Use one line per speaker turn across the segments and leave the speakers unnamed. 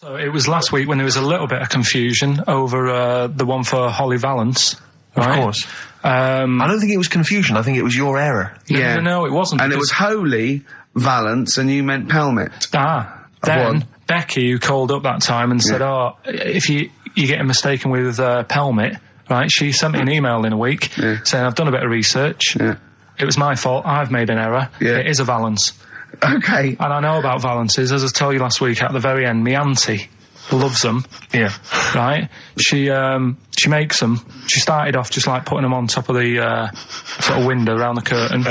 So it was last week when there was a little bit of confusion over the one for Holly Valance. Right?
Of course. I don't think it was confusion. I think it was your error.
No, it wasn't.
And it was Holy Valance, and you meant Pelmet.
Then Becky, who called up that time and said, if you're getting mistaken with Pelmet, right, she sent me an email in a week saying, I've done a bit of research. Yeah. It was my fault. I've made an error. Yeah. It is a Valance.
Okay.
And I know about Valances. As I told you last week, at the very end, my auntie loves them. Yeah. Right? She makes them. She started off just like putting them on top of the sort of window around the curtain.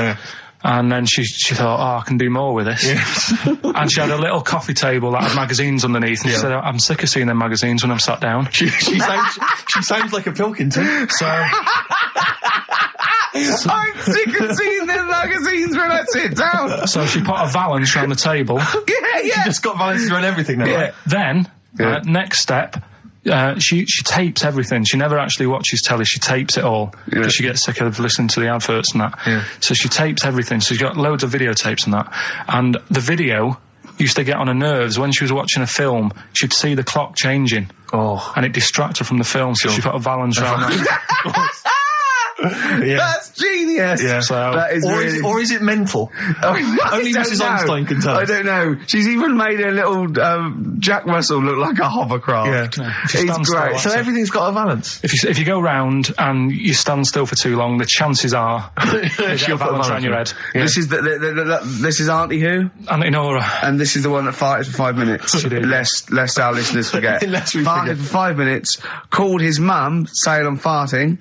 And then she thought, I can do more with this. Yes. And she had a little coffee table that had magazines underneath. And she said, I'm sick of seeing them magazines when I'm sat down.
She sounds like a Pilkington.
I'm sick of seeing them magazines when I sit down.
So she put a Valance around the table.
She just got Valances around everything now.
Yeah. Then, next step, she tapes everything. She never actually watches telly. She tapes it all because she gets sick of listening to the adverts and that. Yeah. So she tapes everything. So she's got loads of videotapes and that. And the video used to get on her nerves. When she was watching a film, she'd see the clock changing. Oh. And it distracted her from the film. So she put a Valance around that.
That's genius.
Yeah.
So that is
or is it mental? Only Mrs. Einstein can tell.
I don't know. She's even made a little Jack Russell look like a hovercraft.
Yeah, it's great. So everything's got a Valance.
If you go round and you stand still for too long, the chances are you'll put a Valance around your head.
Yeah. This is this is Auntie who?
Auntie Nora.
And this is the one that farted for 5 minutes. Lest our listeners forget. Farted for 5 minutes. Called his mum, saying I'm farting.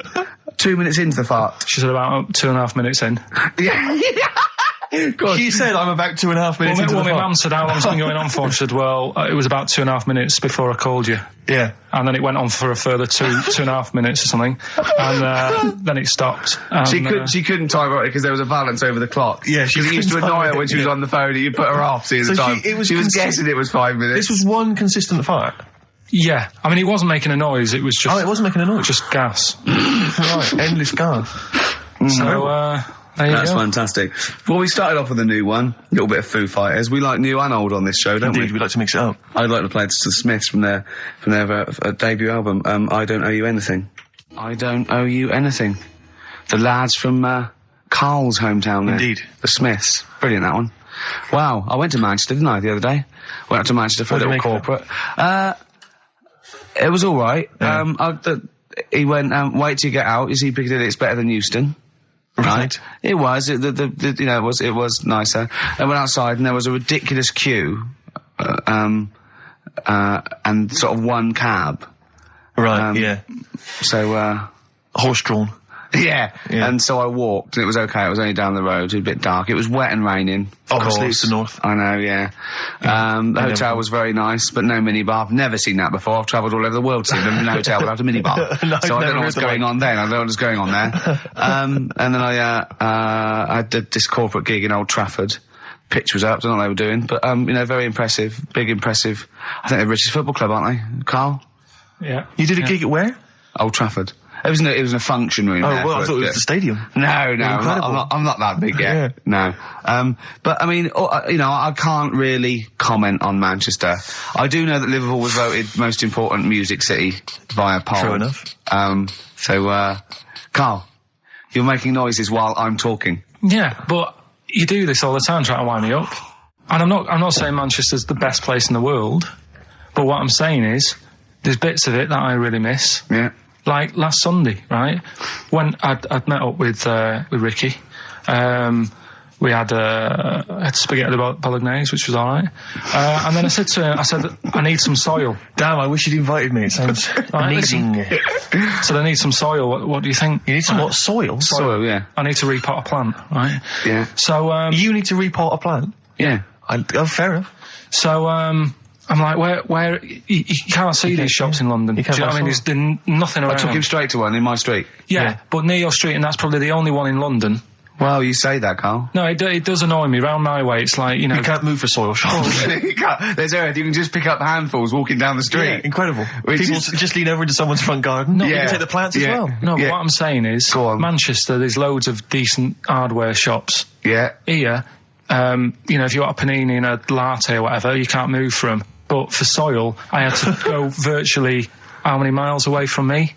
2 minutes into the fart.
She said about 2.5 minutes in.
Yeah.
God. She said I'm about 2.5 minutes into the fart.
My mum said, how long's it been going on for? She said, well, it was about 2.5 minutes before I called you.
Yeah.
And then it went on for a further 2.5 minutes or something. And then it stopped.
She couldn't time it because there was a Valance over the clock.
Yeah, she
used to annoy her when she was on the phone and you put her off seeing the time. She was guessing it was 5 minutes.
This was one consistent fart.
Yeah, I mean, it wasn't making a noise, it was just...
Oh, it wasn't making a noise?
Just gas.
Right, endless gas.
So, there you go.
That's fantastic. Well, we started off with a new one, a little bit of Foo Fighters. We like new and old on this show, don't we?
Indeed, we like to mix it up.
I'd like to play the Smiths from their debut album, I Don't Owe You Anything. I Don't Owe You Anything. The lads from Karl's hometown there.
Indeed.
The Smiths. Brilliant, that one. Wow, I went to Manchester, didn't I, the other day? Went up to Manchester for a little corporate. It was all right. Yeah. He went, wait till you get out. You see Piccadilly, it's better than Euston. Right. It was. It was nicer. I went outside and there was a ridiculous queue, and sort of one cab.
Right. Yeah.
So,
horse-drawn.
Yeah. And so I walked, and it was okay. It was only down the road. It was a bit dark. It was wet and raining.
Obviously, it's the north.
I know, yeah. The hotel was very nice, but no minibar. I've never seen that before. I've travelled all over the world seeing them in a hotel without a minibar. So I don't know what's going on then. I don't know what's going on there. And then I did this corporate gig in Old Trafford. Pitch was up, don't know what they were doing, but, very impressive. Big, impressive. I think they're the richest football club, aren't they, Karl?
Yeah.
You did a gig at where?
Old Trafford. It was in a function room.
Oh, well, I thought it was the stadium.
No, I'm not that big yet. Yeah. No. But I mean, I can't really comment on Manchester. I do know that Liverpool was voted most important music city via poll.
True enough.
Karl, you're making noises while I'm talking.
Yeah, but you do this all the time trying to wind me up. And I'm not saying Manchester's the best place in the world, but what I'm saying is, there's bits of it that I really miss.
Yeah.
Like last Sunday, right? When I'd met up with Ricky, we had spaghetti bolognese, which was all right. And then I said to him, I need some soil.
Damn, I wish you'd invited me. It sounds amazing.
So I need some soil. What do you think?
You need some what? Soil?
Soil, yeah.
I need to repot a plant, right?
Yeah.
So
you need to repot a plant?
Yeah.
Fair enough.
So I'm like, where you can't see these shops in London. Do you know what I mean? There's nothing around.
I took him straight to one in my street.
Yeah, but near your street, and that's probably the only one in London.
Well, you say that, Karl.
No, it does annoy me. Round my way, it's like,
you can't move for soil shops.
There's earth. You can just pick up handfuls walking down the street.
Yeah, incredible. People just lean over into someone's front garden. You can take the plants as well.
No, but what I'm saying is, Manchester, there's loads of decent hardware shops.
Yeah.
Here, if you want a panini and a latte or whatever, you can't move from. But for soil, I had to go virtually how many miles away from me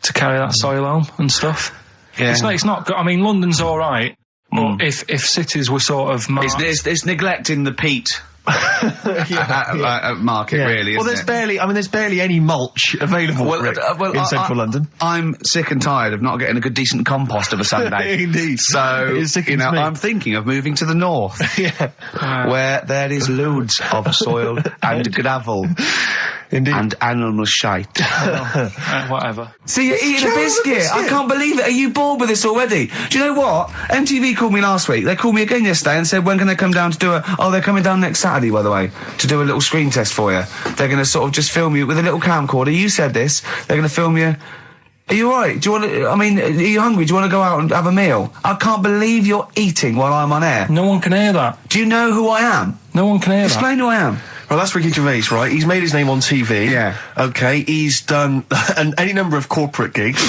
to carry that soil home and stuff.
Yeah.
It's not good. I mean, London's all right, but if cities were sort of
it's neglecting the peat market, really.
Well, there's barely any mulch available in central London.
I'm sick and tired of not getting a good decent compost of a Sunday.
Indeed.
So I'm thinking of moving to the north, where there is loads of soil and gravel.
Indeed.
And animal shite.
Whatever.
See, you're eating a biscuit. I can't believe it. Are you bored with this already? Do you know what? MTV called me last week. They called me again yesterday and said, when can they come down to do they're coming down next Saturday, by the way, to do a little screen test for you. They're going to sort of just film you with a little camcorder. You said this. They're going to film you. Are you alright? Do you want to, are you hungry? Do you want to go out and have a meal? I can't believe you're eating while I'm on air.
No one can hear that.
Do you know who I am?
No one can hear
Explain who I am.
Well, that's Ricky Gervais, right? He's made his name on TV.
Yeah.
Okay, he's done any number of corporate gigs,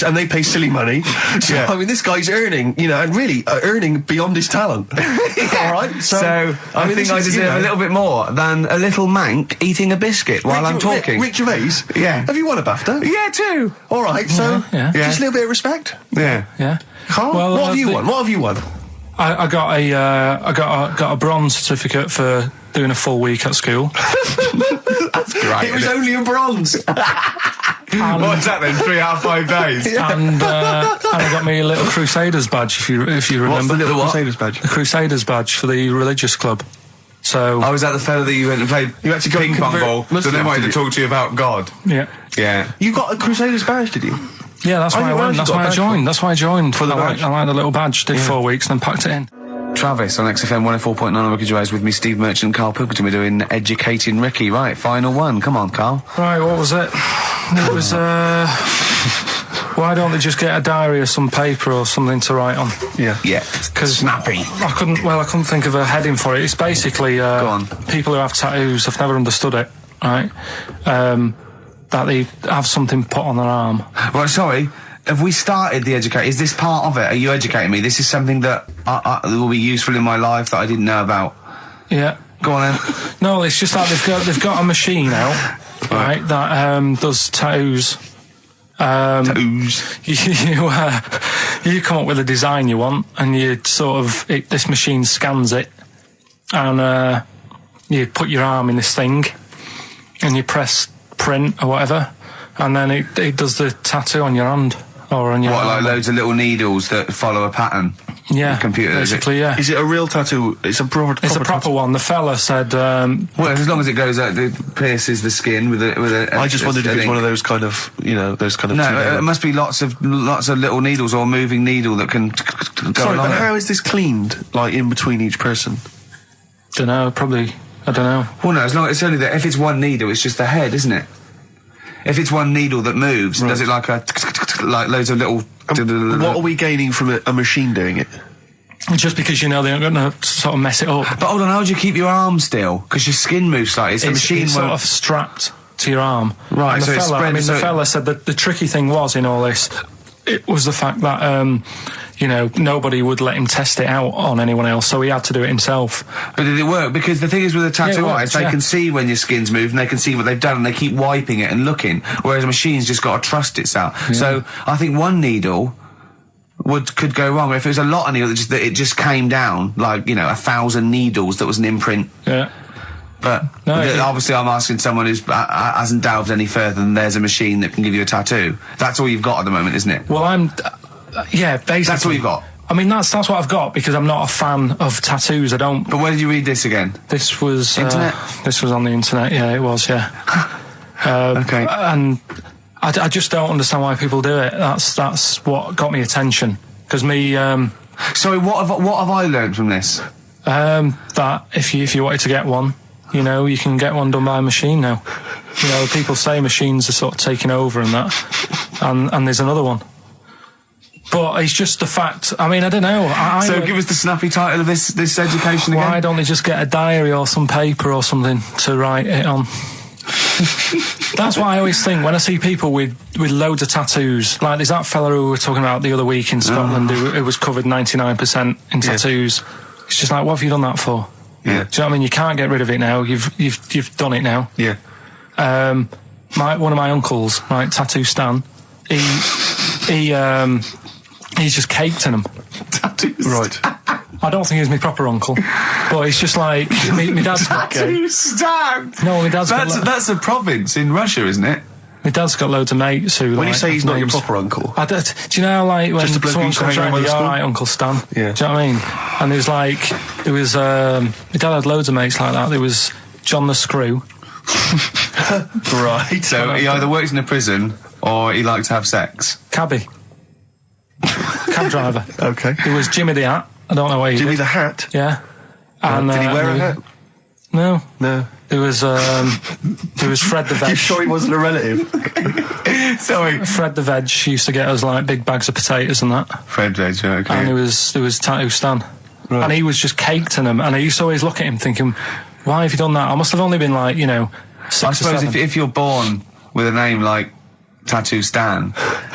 and they pay silly money. So, I mean, this guy's earning, and really earning beyond his talent. All right?
So I think I deserve a little bit more than a little mank eating a biscuit while I'm talking.
Rick Gervais?
Yeah.
Have you won a BAFTA?
Yeah, too.
All right, so just a little bit of respect.
Yeah.
Yeah.
Carl,
well,
what have you won? What have you won?
I got a bronze certificate for doing a full week at school.
That's great.
It was only a bronze.
What's that then? 3 out of 5 days.
And I got me a little Crusaders badge. If you remember.
What's the little Crusaders badge?
The Crusaders badge for the religious club. So.
Oh, was that the fella that you went and played? You actually ping pong ball. So they wanted to talk to you about God.
Yeah.
Yeah.
You got a Crusaders badge, did you?
Yeah, that's why I went. That's why I joined. That's why I joined.
For the badge.
I like the little badge. Did 4 weeks and then packed it in.
Travis on XFM 104.9 on Ricky Gervais with me, Steve Merchant and Karl Pilkington. We're doing Educating Ricky. Right, final one. Come on, Karl.
Right, what was it? It was, why don't they just get a diary or some paper or something to write on?
Yeah. Yeah.
Because
snappy.
I couldn't think of a heading for it. It's basically,
Go on.
people who have tattoos, I've never understood it, right? That they have something put on their arm.
Right, sorry. Have we started the educate? Is this part of it? Are you educating me? This is something that will be useful in my life that I didn't know about.
Yeah.
Go on then.
No, it's just that they've got a machine out, right, that does tattoos.
Tattoos.
You come up with a design you want, and you sort of this machine scans it, and you put your arm in this thing, and you press print or whatever, and then it does the tattoo on your hand. Or on your
like loads of little needles that follow a pattern?
Yeah,
the computer,
basically, yeah.
Is it a real tattoo? It's a proper
proper one. The fella said...
well, as long as it goes out, it pierces the skin with a
I just wondered if it's one of those kind of, those kind of...
No, it must be lots of little needles or a moving needle that can go along.
But how is this cleaned, like, in between each person?
Dunno, probably... I don't know.
Well, no, as long as it's only that... If it's one needle, it's just the head, isn't it? If it's one needle that moves, does it like like loads of little...
What are we gaining from a machine doing it?
Just because they're not going to sort of mess it up.
But hold on, how do you keep your arm still? Because your skin moves slightly. The machine
it's sort of strapped to your arm.
Right,
and
so it's spread...
the fella said that the tricky thing was in all this, it was the fact that, nobody would let him test it out on anyone else, so he had to do it himself.
But did it work? Because the thing is with a tattoo artist, they can see when your skin's moved and they can see what they've done and they keep wiping it and looking, whereas a machine's just got to trust itself. Yeah. So I think one needle could go wrong. If it was a lot of needles that it just came down, like, 1,000 needles that was an imprint.
Yeah.
But obviously I'm asking someone who hasn't delved any further than there's a machine that can give you a tattoo. That's all you've got at the moment, isn't it?
Well, basically.
That's all you've got?
I mean, that's what I've got, because I'm not a fan of tattoos. I don't...
But where did you read this again?
This was...
Internet?
This was on the internet, yeah, it was, yeah.
Okay.
And I just don't understand why people do it. That's what got me attention. Because me...
Sorry, what have I learned from this?
That if you wanted to get one, you can get one done by a machine now. People say machines are sort of taking over and that. And there's another one. But it's just the fact. I mean, I don't know.
So give us the snappy title of this education again.
Why don't they just get a diary or some paper or something to write it on? That's why I always think when I see people with loads of tattoos, like there's that fella who we were talking about the other week in Scotland who was covered 99% in tattoos. It's just like, what have you done that for?
Yeah.
Do you know what I mean? You can't get rid of it now. You've done it now.
Yeah.
One of my uncles, right, Tattoo Stan, he's just caked in them.
Tattoos.
Right.
I don't think he's my proper uncle, but it's just like my dad's got
Tattoo Stan.
No, my dad's
that's a province in Russia, isn't it?
My dad's got loads of mates who.
When you say he's not your
names.
proper uncle,
Do you know, like, when
Just a bloke
someone
who used to
comes
hang around
round,
with
all
school?
right, Uncle Stan.
Yeah.
Do you know what I mean? And my dad had loads of mates like that. There was John the Screw.
right?
So he either works in a prison or he likes to have sex.
Cabbie. Cab driver.
Okay.
There was Jimmy the Hat. I don't know where he
Jimmy
did.
the Hat.
Yeah. And,
Did he wear a hat?
No.
No.
There was Fred the Veg.
You sure he wasn't a relative?
Sorry.
Fred the Veg used to get us like big bags of potatoes and that.
Fred Veg, okay.
And there was Tattoo Stan.
Right.
And he was just caked in them. And I used to always look at him thinking, why have you done that? I must have only been like, 6
I
or
suppose
7.
if you're born with a name like Tattoo Stan,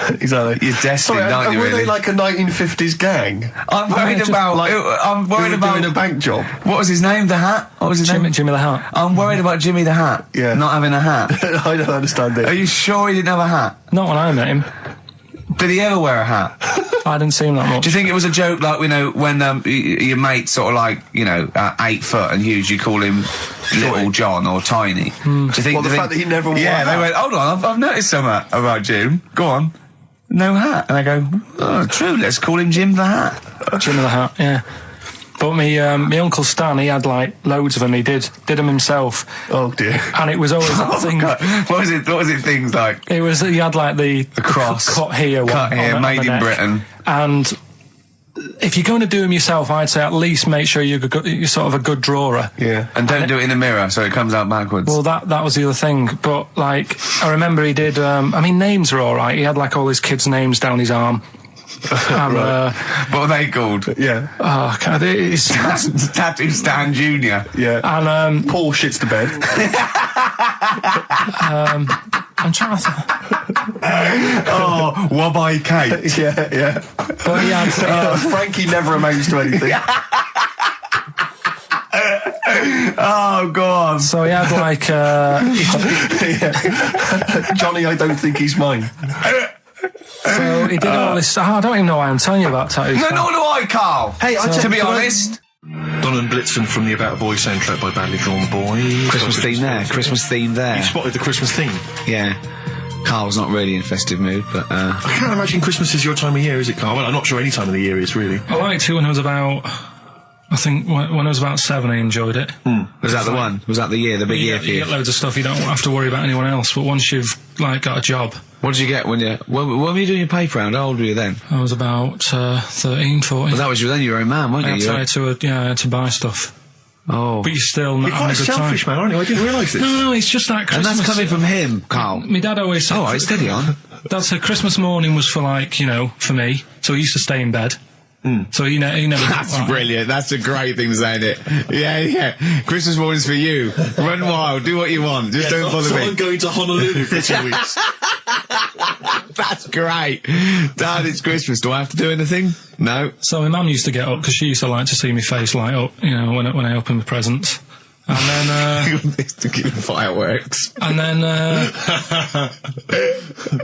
Exactly.
you're destined, aren't you,
were
really?
they like a 1950s gang?
I'm worried about... I'm worried
Who were
about...
doing a bank job?
What was his name? The Hat? What was his name?
Jimmy the Hat.
I'm worried about Jimmy the Hat.
Yeah.
Not having a hat.
I don't understand
Are
it.
you sure he didn't have a hat?
Not when I met him.
Did he ever wear a hat?
I didn't see him that much.
Do you think it was a joke, like, when your mate's sort of like, 8 foot and huge, you call him Little John or Tiny? Do you think...
Well, the fact that he never wore a
Yeah, they
hat.
went, hold on, I've noticed something about Jim. Go on. No hat. And I go, oh, true, let's call him Jim the Hat.
Jimmy the Hat, yeah. But my Uncle Stan, he had like loads of them. He did them himself.
Oh dear.
And it was always that thing.
God. What was it things like?
It was, he had like the
cross.
cut here one.
Cut here,
on
made
the
in
neck.
Britain.
And if you're going to do them yourself, I'd say at least make sure you're sort of a good drawer.
Yeah.
And don't do it in the mirror so it comes out backwards.
Well, that was the other thing. But like, I remember he did. Names are all right. He had like all his kids' names down his arm. And,
what are they called?
Yeah.
oh, God, it's
Tattoo Stan Jr.
Yeah.
and
Paul shits the bed.
I'm trying to.
Oh, Wabbai Kate.
yeah.
But he had.
Frankie never amounts to anything.
Oh, God.
So he had like.
Johnny, I don't think he's mine.
So he did all this. I don't even know why I'm telling you about tattoos.
No, nor do I, Carl.
Hey,
to be honest.
Don and Blitzen from the About a Boy soundtrack by Bandit Drawn Boy.
Christmas theme there. Christmas theme there.
You spotted the Christmas theme.
Yeah. Carl's not really in festive mood, but
I can't imagine Christmas is your time of year, is it, Carl? Well, I'm not sure any time of the year is, really.
I liked it when I was about. I think when I was about 7, I enjoyed it.
was that the one? Was that the year, the big year for
You
you?
get loads of stuff. You don't have to worry about anyone else. But once you've like got a job.
What did you get when were you doing your paper round? How old were you then?
I was about 13, 14.
Well, that was then you were a man, weren't
I
you?
had to buy stuff.
Oh.
But you're still not
You're
having
quite
a
a
good
selfish
time.
man, aren't you? I didn't realise this.
No, it's just that
And
Christmas.
that's coming from him, Carl.
My dad always said.
All right, steady on.
Dad said Christmas morning was for for me. So he used to stay in bed. So he never.
That's brilliant. That's a great thing to say, isn't it? Yeah. Christmas morning's for you. Run wild. Do what you want. Just don't bother me.
I'm going to Honolulu for 2 weeks.
That's great. Dad, it's Christmas. Do I have to do anything? No.
So my mum used to get up because she used to like to see my face light up, when I opened the presents. And then,
to keep fireworks.
and then I'd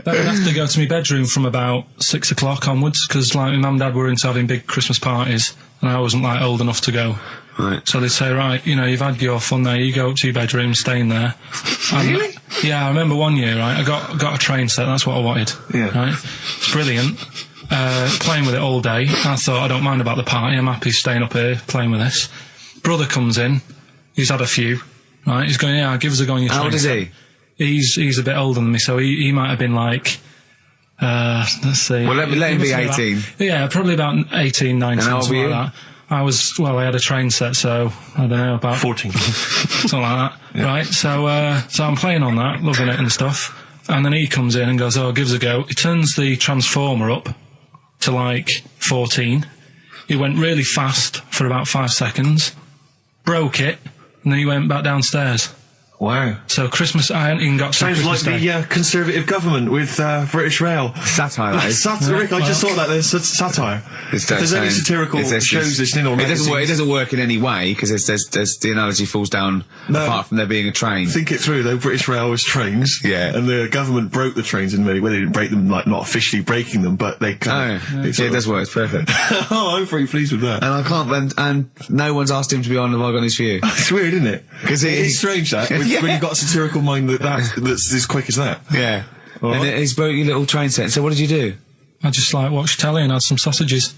have to go to my bedroom from about 6 o'clock onwards because like my mum and dad were into having big Christmas parties and I wasn't like old enough to go.
Right.
So they'd say, right, you've had your fun there, you go up to your bedroom, stay in there.
Really?
Yeah, I remember one year, right, I got a train set, that's what I wanted.
Yeah.
Right? It's brilliant. Playing with it all day. I thought, I don't mind about the party, I'm happy staying up here playing with this. Brother comes in, he's had a few, right, he's going, yeah, give us a go on your train.
How old is he?
He's a bit older than me, so he might have been like, let's see.
Well, let him be 18.
Yeah, probably about 18, 19,
And how old
something
were you?
like that. I had a train set, so, I don't know, about
14.
something like that, right? So I'm playing on that, loving it and stuff, and then he comes in and goes, oh, give us a go. He turns the transformer up to like 14. He went really fast for about 5 seconds, broke it, and then he went back downstairs.
Wow.
So Christmas, I hadn't even got to
Sounds
Christmas
like
Day.
the Conservative government with British Rail.
Satire, that is.
Satiric, I just thought that there's satire. If there's any satirical shows listening or
it doesn't work in any way, because there's the analogy falls down apart from there being a train.
Think it through though, British Rail was trains.
Yeah.
And the government broke the trains in many, well, they didn't break them, like, not officially breaking them, but they kind of...
It does work, it's perfect.
Oh, I'm very pleased with that.
And I can't, and no one's asked him to be on Have I Got News For You.
It's weird, isn't it?
Because
it's strange that, when you've got a satirical mind that's as quick as that.
Yeah. And he's broke your little train set. So what did you do?
I just watched telly and had some sausages.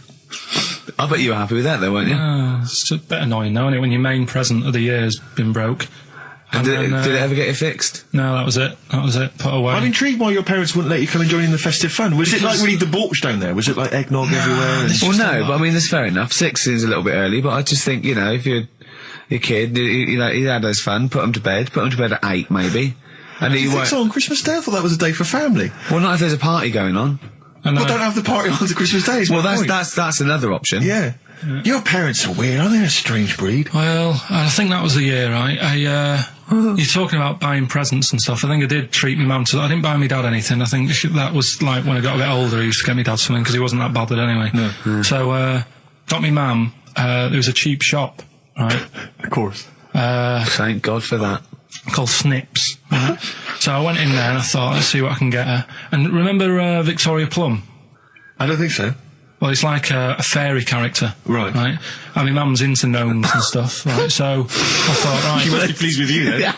I bet you were happy with that though, weren't you?
It's a bit annoying though, isn't it, when your main present of the year has been broke.
And did it ever get it fixed?
No, that was it. Put away.
I'm intrigued why your parents wouldn't let you come and join in the festive fun. Was it like really debauched down there? Was it like eggnog everywhere?
Well, no, but I mean, that's fair enough. 6 is a little bit early, but I just think, if you're a kid, he had his fun, put him to bed at 8 maybe. And
you think so on Christmas Day? I thought that was a day for family.
Well, not if there's a party going on.
Well, don't have the party on to Christmas Day.
Well, that's another option.
Yeah. Your parents are weird, aren't they? A strange breed.
Well, I think that was the year, right? You're talking about buying presents and stuff. I think I did treat my mum to... I didn't buy my dad anything. I think that was like when I got a bit older, I used to get my dad something because he wasn't that bothered anyway. No. So, got me mum. There was a cheap shop, right?
Of course.
Thank God for that.
Called Snips. Right? So I went in there and I thought, let's see what I can get her. And remember Victoria Plum?
I don't think so.
Well, it's like a fairy character.
Right.
And my mum's into gnomes and stuff, right? So I thought, right...
She must be pleased with you, then.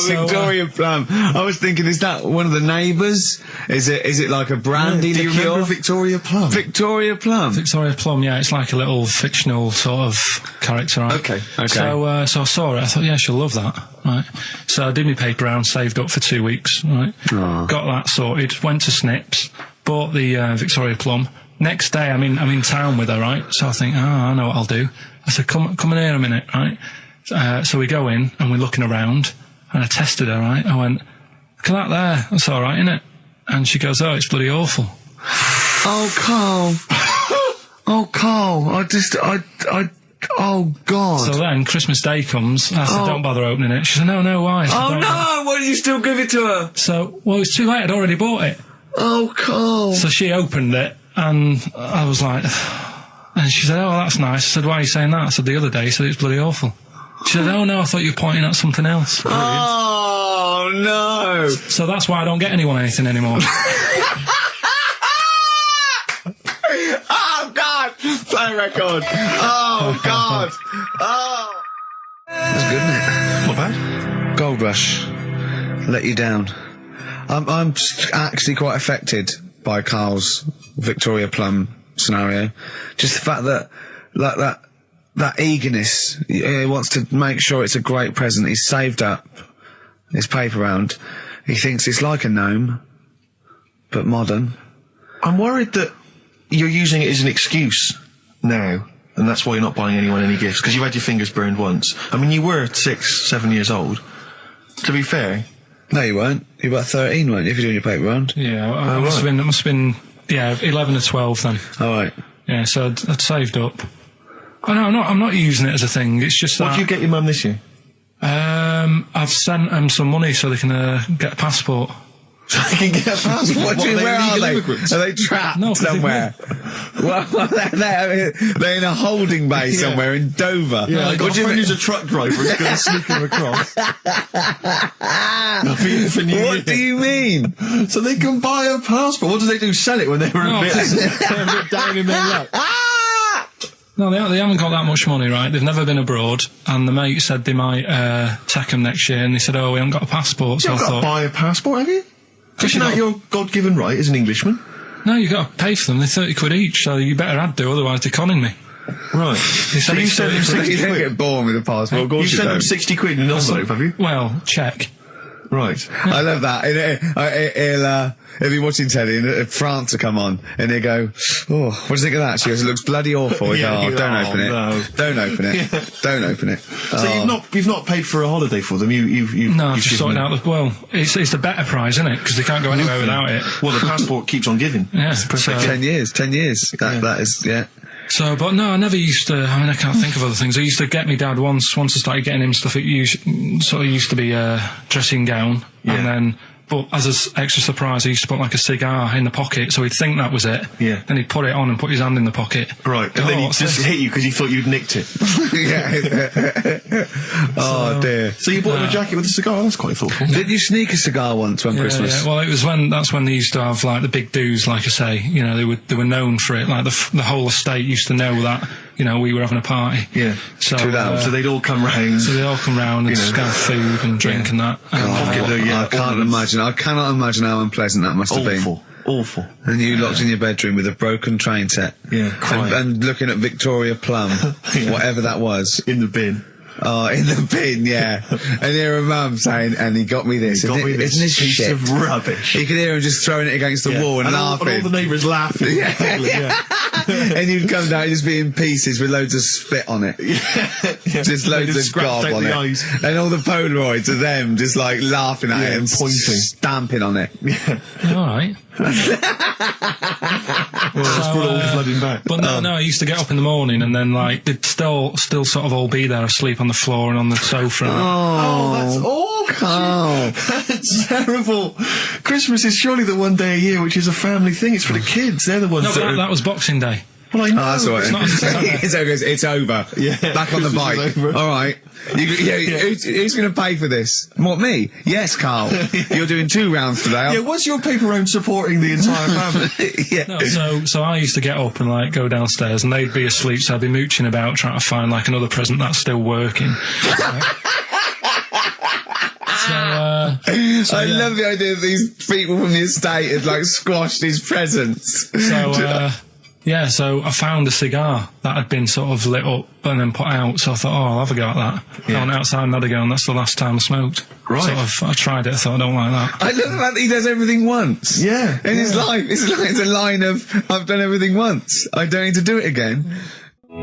Victoria Plum. I was thinking, is that one of the neighbours? Is it like a brandy liqueur?
Do you remember Victoria Plum?
Victoria Plum.
Victoria Plum, yeah. It's like a little fictional sort of character, right?
Okay.
So I saw her. I thought, yeah, she'll love that, right? So I did my paper round, saved up for 2 weeks, right? Got that sorted. Went to Snips. Bought the Victoria Plum. Next day, I'm in town with her, right? So I think, I know what I'll do. I said, come in here a minute, right? So we go in and we're looking around, and I tested her, right? I went, look at that there. That's all right, innit? And she goes, oh, it's bloody awful.
Oh, Karl. Oh, Karl. Oh, God.
So then Christmas Day comes. I said, don't bother opening it. She said, no, why? I said,
oh, no! Why did you still give it to her?
So, well, it's too late. I'd already bought it.
Oh, Karl.
So she opened it, and I was like... And she said, oh, that's nice. I said, why are you saying that? I said, the other day, you said it's bloody awful. She said, oh, no, I thought you were pointing at something else.
Oh, no.
So that's why I don't get anyone anything anymore.
Oh, God. Play record. Oh, God. Oh. That's good, isn't it?
Not bad.
Gold Rush. Let you down. I'm actually quite affected by Karl's Victoria Plum scenario. Just the fact that, like, that eagerness, he wants to make sure it's a great present. He's saved up his paper round. He thinks it's like a gnome, but modern.
I'm worried that you're using it as an excuse now, and that's why you're not buying anyone any gifts, because you've had your fingers burned once. I mean, you were 6, 7 years old. To be fair...
No, you weren't. You were about 13, weren't you, if you're doing your paper round?
Yeah, it must have been, 11 or 12 then.
All right.
Yeah, so I'd saved up. Oh, no, I'm not using it as a thing. It's just that...
What did you get your mum this year?
I've sent them some money so they can get a passport.
So they can get a passport?
Where are they? Immigrants? Are they trapped somewhere? Well, they're in a holding bay somewhere in Dover.
Yeah, I got a friend who's a truck driver who's going to sneak them across.
What do you mean?
So they can buy a passport. What do they do? Sell it when they're a bit down in their luck?
No, they haven't got that much money, right? They've never been abroad, and the mate said they might take them next year, and they said, oh, we haven't got a passport, so I thought...
You've got to buy a passport, have you? Isn't that your God-given right as an Englishman?
No, you've got to pay for them. They're 30 quid each, so you better add to, otherwise they're conning me.
Right. So you sent them 60 quid?
You don't get born with a passport, of course
you sent them 60 quid in an envelope, have you?
Well, check.
Right.
I love that. He'll be watching telly and France will come on and he'll go, oh, what do you think of that? She goes, it looks bloody awful. Don't open it.
No.
Don't open it. Don't open it.
So you've not paid for a holiday for them?
No, I've just sorted out it's the better prize, isn't it? Because they can't go anywhere without it.
Well, the passport keeps on giving.
Yeah.
So 10 years. That is, yeah.
So, but no, I never used to. I mean, I can't think of other things. I used to get me dad once I started getting him stuff. It used to be a dressing gown, and then. But as an extra surprise, I used to put like a cigar in the pocket, so he'd think that was it.
Yeah.
Then he'd put it on and put his hand in the pocket.
Right. And then he'd just hit you because he thought you'd nicked it.
Oh dear.
So you bought him a jacket with a cigar? That's quite thoughtful.
Did you sneak a cigar once one Christmas?
Yeah. Well, that's when they used to have like the big do's, like I say. You know, they were known for it. Like the whole estate used to know that. You know, we were having a party.
Yeah.
So
they'd all come round.
So they'd all come round and just have food and drink and that.
I can't imagine. I cannot imagine how unpleasant that must have been.
Awful.
And you locked in your bedroom with a broken train set.
Yeah, crying.
And looking at Victoria Plum, whatever that was.
In the bin.
Oh, in the bin, yeah. And hear a mum saying, and he got me this. Isn't this
piece
shit?
Of rubbish.
You could hear him just throwing it against the wall and laughing.
And all the neighbours laughing.
And you'd come down and just be in pieces with loads of spit on it. Just loads of gob on it.
Eyes.
And all the Polaroids of them just like laughing at it and
pointing.
Stamping on it.
Alright.
Well, brought all flooding back.
But no, I used to get up in the morning and then like they'd still sort of all be there asleep on the floor and on the sofa.
Oh, that's awful.
Oh,
that's terrible. Christmas is surely the one day a year which is a family thing. It's for the kids. They're the ones
No, but that was Boxing Day.
Well, I know.
Oh, that's all right. It's over.
Yeah.
Back on the bike. All right. Who's going to pay for this? What, me? Yes, Carl. You're doing 2 rounds today.
Yeah, what's your paper round supporting the entire family?
No, so I used to get up and like go downstairs and they'd be asleep, so I'd be mooching about trying to find like another present that's still working.
I love the idea that these people from the estate had like squashed his presents.
So I found a cigar that had been sort of lit up and then put out, so I thought, I'll have a go at that. I went outside and had a go, and that's the last time I smoked.
Right.
I tried it, I thought, I don't like that.
I love the fact that he does everything once.
Yeah.
In his life, it's a line of, I've done everything once. I don't need to do it again.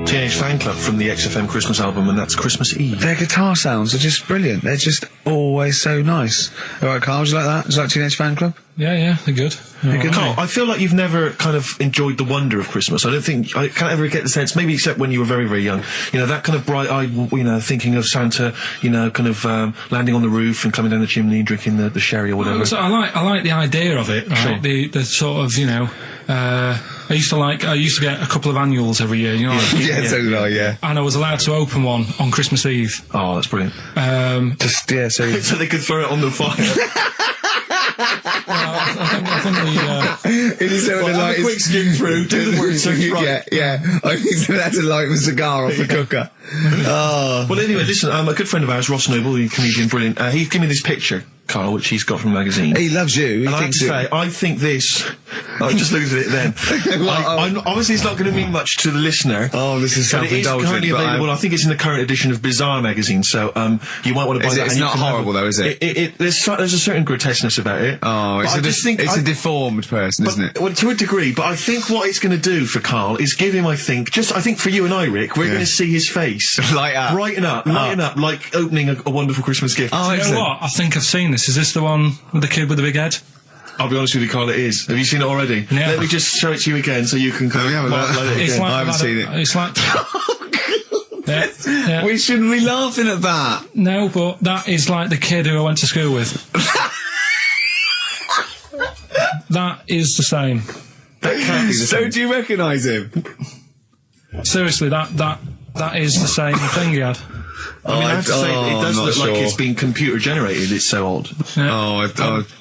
Teenage Fan Club from the XFM Christmas album, and that's Christmas Eve.
Their guitar sounds are just brilliant. They're just always so nice. All right, Carl, would you like that? Is that Teenage Fan Club?
Yeah, they're good.
Carl, I feel like you've never kind of enjoyed the wonder of Christmas. I can't ever get the sense, maybe except when you were very, very young, you know, that kind of bright-eyed, you know, thinking of Santa, you know, kind of landing on the roof and coming down the chimney and drinking the sherry or whatever.
So I like the idea of it, right?
Sure.
The sort of, you know, I used to get a couple of annuals every year, you know.
So did I, yeah.
And I was allowed to open one on Christmas Eve.
Oh, that's brilliant.
So
they could throw it on the fire.
I think
it is
have a quick skim through, do the words right.
Yeah. I think that's to light a cigar off the cooker. Oh.
Well, anyway, listen, a good friend of ours, Ross Noble, the comedian, brilliant, he gave me this picture, Carl, which he's got from a magazine.
He loves you.
And I have to say, I think this... I'm just looking at it then. Obviously, it's not going to mean much to the listener.
Oh, this is self-indulgent.
It is currently available. I think it's in the current edition of Bizarre magazine, so you might want to buy that.
It's not horrible, though, is it?
There's a certain grotesqueness about it.
Oh, it's a deformed person, isn't it?
Well, to a degree, but I think what it's going to do for Carl is give him, I think for you and I, Rick, we're going to see his face
light up,
brighten up, like opening a wonderful Christmas gift.
Oh, you know what? I think I've seen this. Is this the one with the kid with the big head?
I'll be honest with you, Carl, it is. Have you seen it already?
Yeah.
Let me just show it to you again so you can
I haven't seen it.
It's like... yeah.
We shouldn't be laughing at that.
No, but that is like the kid who I went to school with. That is the same.
That can't be the same.
So do you recognise him?
Seriously, that is the same thing he had.
I mean, I have to say, it does look like it's been computer generated. It's so odd.
Yeah.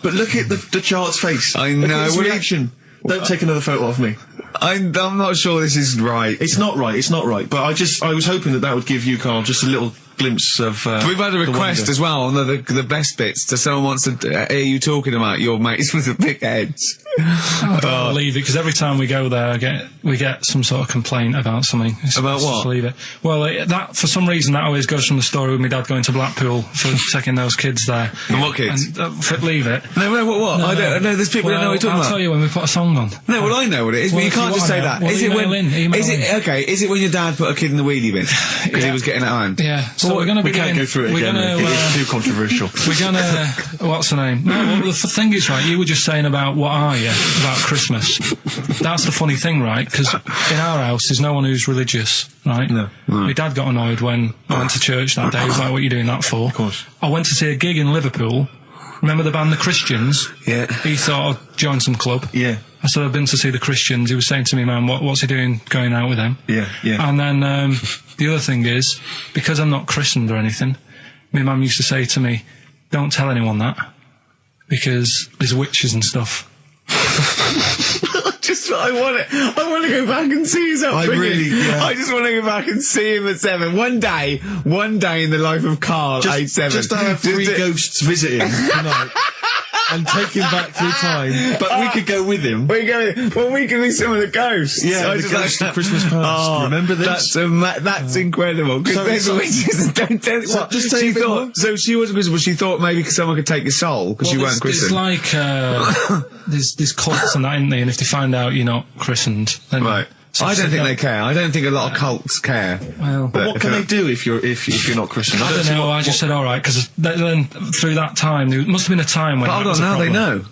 But look at the child's face.
I know.
Look at his reaction. Don't take another photo of me.
I'm not sure this is right.
It's not right. But I was hoping that would give you, Carl, just a little glimpse of.
We've had a request as well on the best bits. Someone wants to hear you talking about your mates with the big heads.
I don't believe it, because every time we go there, we get some sort of complaint about something.
About what?
Just leave it. Well, that for some reason that always goes from the story with my dad going to Blackpool for taking those kids there.
And what kids?
And, leave it.
No, what?
No,
I don't know. There's people who don't know what you're talking about.
I'll tell you when we put a song on.
No, well, I know what it is, but you can't just say that. Is it when? Is it when your dad put a kid in the wheelie bin because he was getting out of hand?
Yeah. So we're going to be.
We can't go through it again. It's too controversial.
We're going to. What's the name? No, well, the thing is, right, you were just saying about what are you? you about Christmas. That's the funny thing, right? Because in our house, there's no one who's religious, right?
No.
My dad got annoyed when I went to church that day. He was like, what are you doing that for?
Of course.
I went to see a gig in Liverpool. Remember the band The Christians?
Yeah.
He thought I'd join some club.
Yeah.
I said, I've been to see The Christians. He was saying to me, man, what's he doing going out with them?
Yeah, yeah.
And then the other thing is, because I'm not christened or anything, my mum used to say to me, don't tell anyone that, because there's witches and stuff.
I want to go back and see his upbringing. I just want to go back and see him at 7. One day in the life of Karl, age 7.
Just to have 3 ghosts visit him tonight. And take him back through time. But we could go with him.
We could be some of the ghosts.
Yeah, the ghosts of Christmas past. Oh, remember this?
That's incredible. Because there's witches. Don't tell what.
Just say she thought.
So she wasn't Christian, but she thought maybe someone could take your soul because you weren't christened.
It's like there's cults and that, isn't there? And if they find out you're not christened, then
right. So I don't think they care. I don't think a lot of cults care.
Well,
but what can they do if you're not christened?
I don't know. I just said all right because then through that time there must have been a time when.
But hold on, now they know.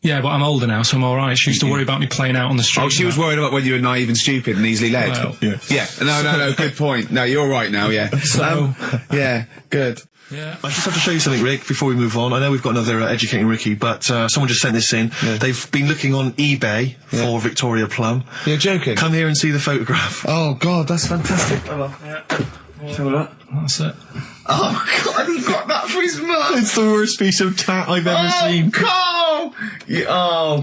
Yeah, but I'm older now, so I'm all right. She used to worry about me playing out on the street.
Oh, she was worried about when you were naive and stupid and easily led.
Well,
yeah. No. Good point. No, you're right now. Yeah.
So
yeah, good.
Yeah.
I just have to show you something, Rick, before we move on. I know we've got another Educating Ricky, but someone just sent this in. Yeah. They've been looking on eBay for Victoria Plum.
You're joking?
Come here and see the photograph.
Oh, God, that's fantastic.
Show that. That's it.
Oh, God, he got that for his mum.
It's the worst piece of tat I've ever seen.
Carl!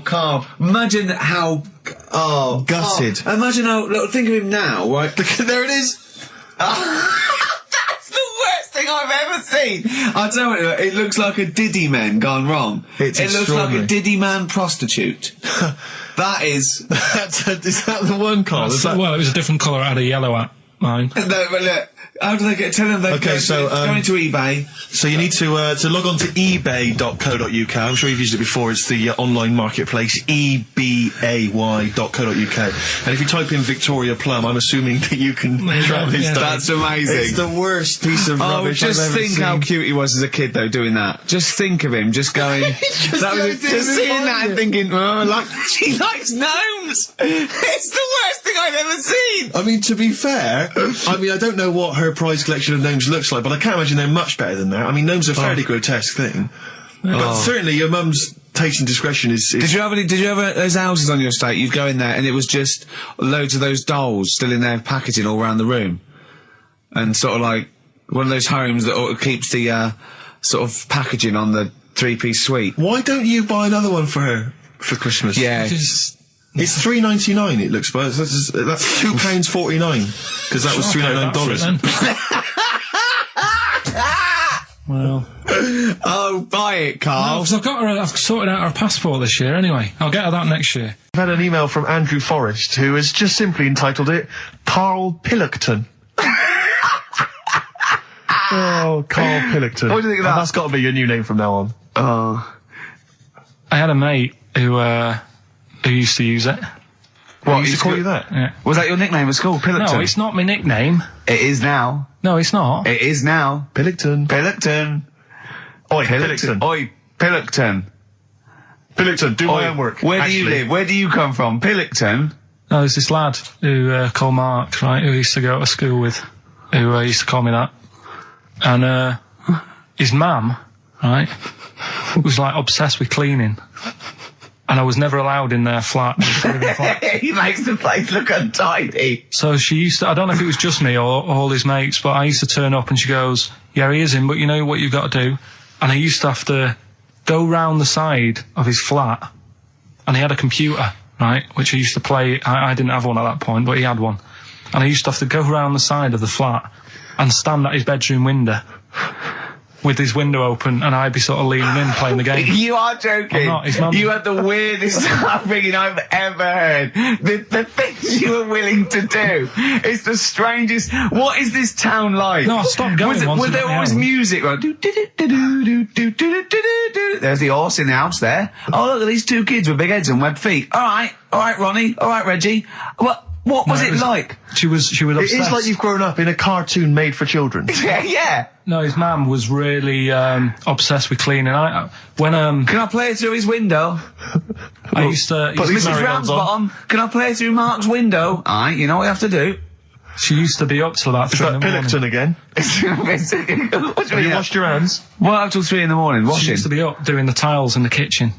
Carl. Imagine how... Oh,
gutted.
Oh, imagine how... Look, think of him now, right?
There it is.
I've ever seen. I'll tell you, it looks like a Diddy man gone wrong.
It
looks like a Diddy man prostitute. That is.
Is that the one, Carl?
Well, it was a different colour. It had a yellow at mine.
No, but look. How do they get? Tell them they go into eBay.
So you need to log on to ebay.co.uk. I'm sure you've used it before. It's the online marketplace, ebay.co.uk. And if you type in Victoria Plum, I'm assuming that you can track this down.
That's amazing.
It's the worst piece of rubbish I've ever seen.
Just think how cute he was as a kid, though, doing that. Just think of him, just going... just seeing that and thinking, she likes gnomes! It's the worst thing I've ever seen!
I mean, to be fair, I don't know what her prize collection of gnomes looks like, but I can't imagine they're much better than that. I mean, gnomes are a fairly grotesque thing. But certainly your mum's taste and discretion is...
Did you have those houses on your estate? You'd go in there and it was just loads of those dolls still in their packaging all around the room. And sort of like one of those homes that keeps the sort of packaging on the 3-piece suite.
Why don't you buy another one for her for Christmas?
Yeah.
It's $3.99. It looks, but that's £2.49 because that was $3.99.
Well,
oh, buy it, Carl.
No, I've sorted out her passport this year. Anyway, I'll get her that next year.
I've had an email from Andrew Forrest who has just simply entitled it Karl Pilkington. Oh, Karl Pilkington.
What do you think of that?
That's got to be your new name from now on.
I had a mate who used to use it.
What, used to call you that?
Yeah.
Was that your nickname at school, Pilkington?
No, it's not my nickname.
It is now.
No, it's not.
It is now.
Pilkington.
Pilkington.
Oi, Pilkington.
Oi, Pilkington.
Pilkington, do my homework.
Where do you live? Where do you come from? Pilkington?
No, there's this lad who called Mark, right, who I used to go to school with, who used to call me that. And his mum, right, was like obsessed with cleaning. And I was never allowed in their flat.
He makes the place look untidy.
So she used to, I don't know if it was just me or all his mates, but I used to turn up and she goes, yeah, he is in, but you know what you've got to do? And I used to have to go round the side of his flat, and he had a computer, right, which I used to play. I didn't have one at that point, but he had one. And I used to have to go round the side of the flat and stand at his bedroom window with his window open, and I'd be sort of leaning in playing the game.
You are joking.
I'm not. His mum.
You had the weirdest upbringing I've ever heard. The things you were willing to do. It's the strangest. What is this town like?
No, stop going.
Was there always music? Right? There's the horse in the house there. Oh, look at these two kids with big heads and webbed feet. All right, Ronnie. All right, Reggie. What? What was it like?
She was obsessed.
It is like you've grown up in a cartoon made for children.
Yeah.
No, his mum was really obsessed with cleaning. Can
I play through his window?
I used to...
Mrs. Ramsbottom, can I play through Mark's window? Aye, you know what you have to do.
She used to be up till about 3 in the morning.
Pilkington again? Have you washed your hands?
What, up till 3 in the morning? Washing?
She used to be up doing the tiles in the kitchen.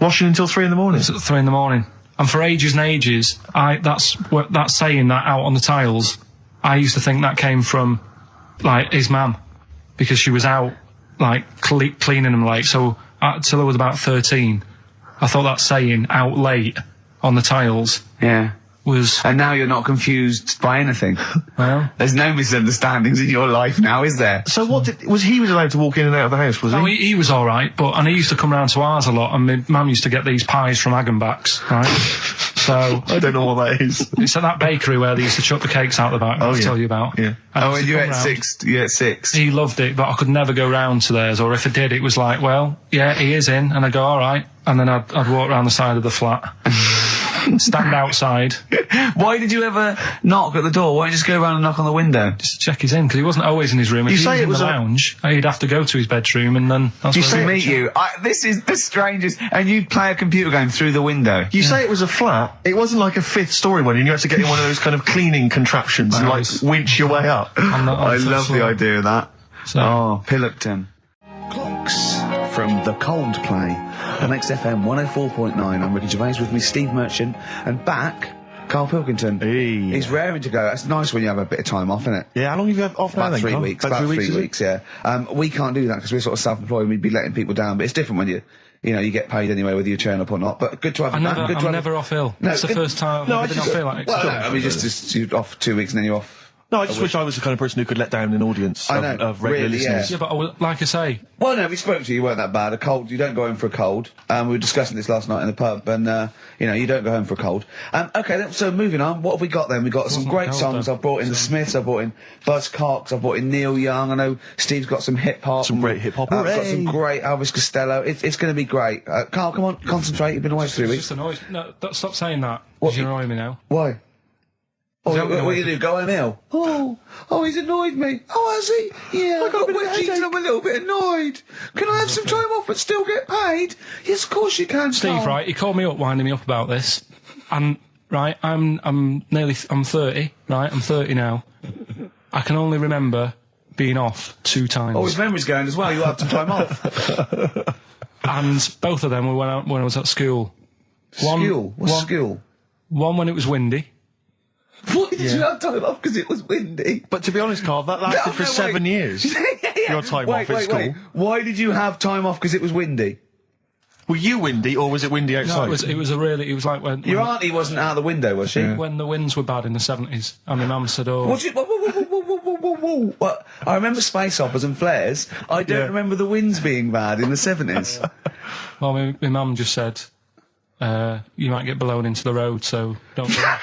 Washing until 3 in the morning?
It's at 3 in the morning. And for ages and ages, that saying that out on the tiles, I used to think that came from, like, his mum. Because she was out, like, cleaning them late. So, till I was about 13, I thought that saying, out late, on the tiles...
Yeah.
Was...
And now you're not confused by anything.
Well...
There's no misunderstandings in your life now, is there?
So he was allowed to walk in and out of the house, was he?
Oh, he was alright, and he used to come round to ours a lot, and my mum used to get these pies from Hagenbach's, right? So...
I don't know what that is.
It's at that bakery where they used to chuck the cakes out the back, I'll tell you about.
Yeah.
And you ate six?
He loved it, but I could never go round to theirs, or if I did, it was like, well, yeah, he is in, and I'd go, alright, and then I'd walk round the side of the flat. Stand outside.
Why did you ever knock at the door? Why don't you just go around and knock on the window?
Just to check he's in, because he wasn't always in his room. If he was in the lounge, he'd have to go to his bedroom, and then...
You say meet you. This is the strangest... And you'd play a computer game through the window.
You say it was a flat. It wasn't like a 5th story one, and you had to get in one of those kind of cleaning contraptions and, like, winch your way up.
I love the idea of that.
So.
Pilkington. Clocks from The Coldplay. On XFM 104.9, I'm Ricky Gervais, with me Steve Merchant, and back, Karl Pilkington.
Hey.
He's raring to go. It's nice when you have a bit of time off, isn't it?
Yeah, how long have you had off now?
About 3 weeks. About 3 weeks, yeah. We can't do that because we're sort of self-employed and we'd be letting people down, but it's different when you get paid anyway, whether you turn up or not. But good to have
I'm never off ill. No, it's the first time I've ever been off ill. Like,
I mean, just you're off 2 weeks and then you're off.
No, I just wish I was the kind of person who could let down an audience of regular listeners.
Yeah, but like I say...
Well, no, we spoke to you, weren't that bad. A cold, you don't go home for a cold. We were discussing this last night in the pub, and, you don't go home for a cold. Okay, so moving on, what have we got then? We've got some great songs. I've brought in the Smiths, I've brought in Buzzcocks, I've brought in Neil Young, I know Steve's got some hip-hop.
Some great hip-hop.
I've got some great Elvis Costello. It's going to be great. Karl, come on, concentrate, you've been away for 3 weeks.
Just annoyed. No, stop saying that, because you're annoying me now.
Why? What are you do? Go home ill? Oh, he's annoyed me. Oh, has he? Yeah, I got I'm a little bit annoyed. Can I have some time off but still get paid? Yes, of course you can,
Steve, right, he called me up, winding me up about this, and, right, I'm 30, right, I'm 30 now. I can only remember being off 2 times.
Oh, his memory's going as well, you had some time off.
And both of them were when I was at school.
What's school?
One when it was windy.
Why did you have time off? Because it was windy.
But to be honest, Karl, that lasted for 7 years. Your time off at school.
Why did you have time off? Because it was windy.
Were you windy, or was it windy outside?
No, it was like when...
Your auntie wasn't out the window, was she?
When the winds were bad in the 70s, and my mum said, oh...
What? I remember space operas and flares. I don't remember the winds being bad in the 70s.
Well, my mum just said, you might get blown into the road, so don't go.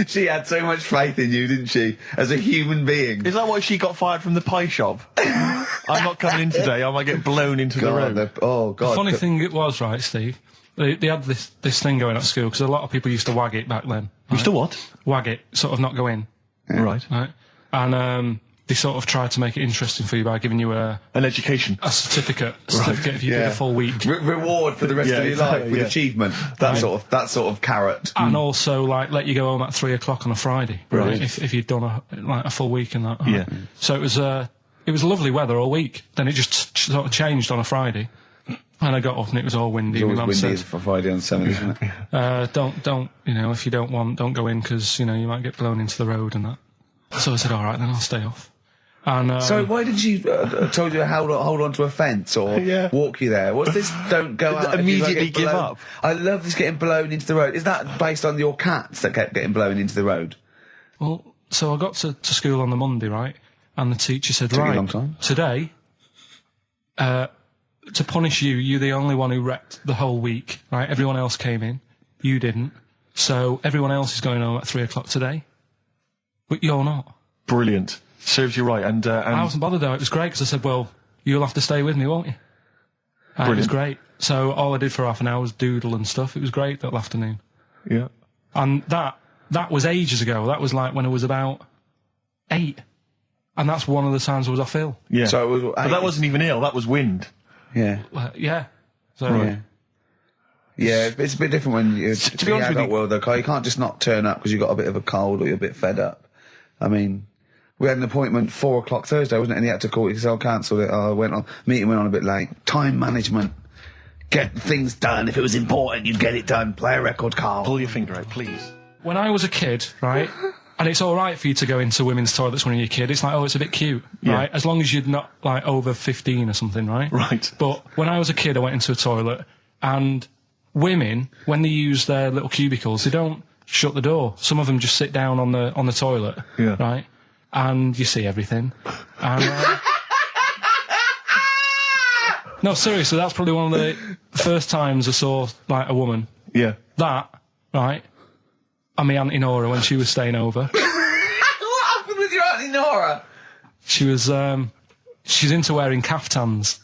She had so much faith in you, didn't she? As a human being.
Is that why she got fired from the pie shop? I'm not coming in today, I might get blown into the road.
God.
The funny thing it was, right, Steve, they had this thing going at school, because a lot of people used to wag it back then. Right?
Used to what?
Wag it, sort of not go in.
Yeah. Right.
And they sort of tried to make it interesting for you by giving you an
education.
A certificate if you did a full week.
Reward for the rest of your life with achievement. That sort of carrot.
And also, like, let you go home at 3 o'clock on a Friday.
Right.
If you'd done a full week and that.
Yeah.
So it was lovely weather all week. Then it just sort of changed on a Friday. And I got up and it was all windy.
It was windy for Friday on 7th, isn't it?
Don't, if you don't go in, because, you might get blown into the road and that. So I said, all right, then I'll stay off. And,
so why did she told you to hold on to a fence or walk you there? What's this? Don't go out.
Immediately give up.
I love this getting blown into the road. Is that based on your cats that kept getting blown into the road?
Well, so I got to school on the Monday, right? And the teacher said, right,
a long time.
Today, to punish you, you're the only one who wrecked the whole week, right? Everyone else came in. You didn't. So everyone else is going home at 3 o'clock today. But you're not.
Brilliant. Serves you right. And
I wasn't bothered though. It was great because I said, well, you'll have to stay with me, won't you? And it was great. So all I did for half an hour was doodle and stuff. It was great that afternoon.
Yeah.
And that was ages ago. That was like when I was about 8. And that's one of the times I was off ill.
Yeah.
So it was,
but that wasn't even ill, that was wind.
Yeah.
Yeah. So,
Yeah, it's a bit different when you're
to be honest with you,
world, though, Carl. You can't just not turn up because you've got a bit of a cold or you're a bit fed up. I mean, we had an appointment 4 o'clock Thursday, wasn't it? And he had to call it because I cancelled it. Meeting went on a bit late. Time management. Get things done. If it was important, you'd get it done. Play a record, Carl.
Pull your finger out, please.
When I was a kid, right, and it's all right for you to go into women's toilets when you're a kid. It's like, oh, it's a bit cute, right? As long as you're not, like, over 15 or something, right?
Right.
But when I was a kid, I went into a toilet, and women, when they use their little cubicles, they don't shut the door. Some of them just sit down on the toilet, right? And you see everything. And, no, seriously, that's probably one of the first times I saw, like, a woman.
Yeah.
That, right? And my Auntie Nora when she was staying over.
What happened with your Auntie Nora?
She was, she's into wearing caftans.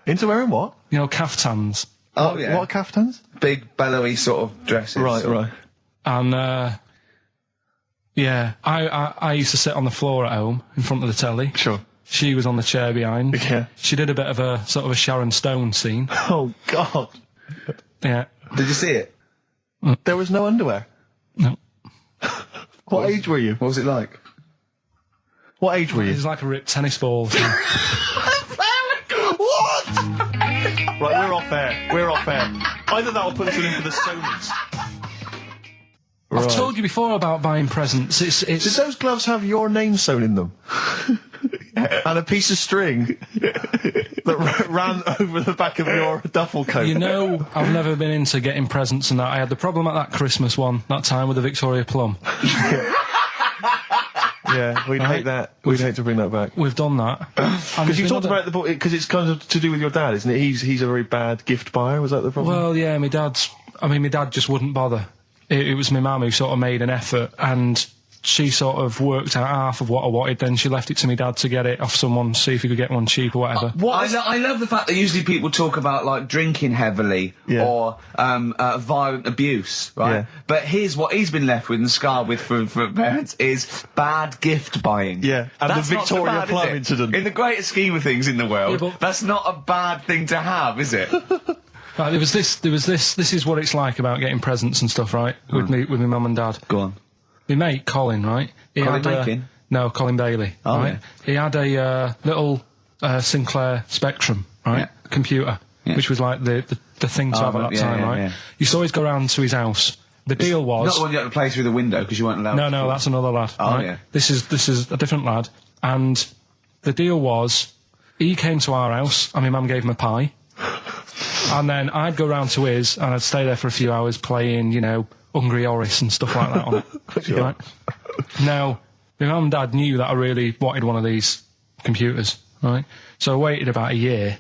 Into wearing what?
You know, caftans.
Oh, yeah.
What are caftans?
Big, bellowy sort of dresses.
Right.
And, yeah, I used to sit on the floor at home in front of the telly.
Sure.
She was on the chair behind.
Yeah.
She did a bit of a sort of a Sharon Stone scene.
Oh, God.
Yeah.
Did you see it?
There was no underwear?
No.
What age were you?
What was it like?
What age were
It
you?
was like a ripped tennis ball.
What? Right, we're off air. Either that or put us in for the Sonys.
I've told you before about buying presents.
Did those gloves have your name sewn in them? And a piece of string that ran over the back of your duffel coat?
You know, I've never been into getting presents and that. I had the problem at that Christmas one, that time with the Victoria Plum.
Yeah, we'd hate that. We'd hate to bring that back.
We've done that.
Because you talked about the because it's kind of to do with your dad, isn't it? He's a very bad gift buyer. Was that the problem?
Well, yeah, my dad just wouldn't bother. It was my mum who sort of made an effort, and she sort of worked out half of what I wanted, then she left it to me dad to get it off someone, see if he could get one cheap or whatever.
I love the fact that usually people talk about, like, drinking heavily or violent abuse, right? Yeah. But here's what he's been left with and scarred with from parents is bad gift buying.
Yeah, and
that's
the Victoria Plum incident.
In the greater scheme of things in the world, that's not a bad thing to have, is it?
Right, there was this is what it's like about getting presents and stuff, right? With my mum and dad.
Go on.
My mate, Colin, right?
Colin Bacon?
No, Colin Bailey, right? Yeah. He had a little Sinclair Spectrum, right? Computer, which was like the thing to have at that time, right? You used to always go round to his house. The deal was...
Not the one you had to play through the window because you weren't allowed to.
No, that's another lad.
Oh,
right?
yeah.
This is a different lad. And the deal was, he came to our house, and my mum gave him a pie. And then I'd go round to his, and I'd stay there for a few hours playing, you know, Hungry Horace and stuff like that on it.
Sure.
Right? Now, my mum and dad knew that I really wanted one of these computers, right? So I waited about a year.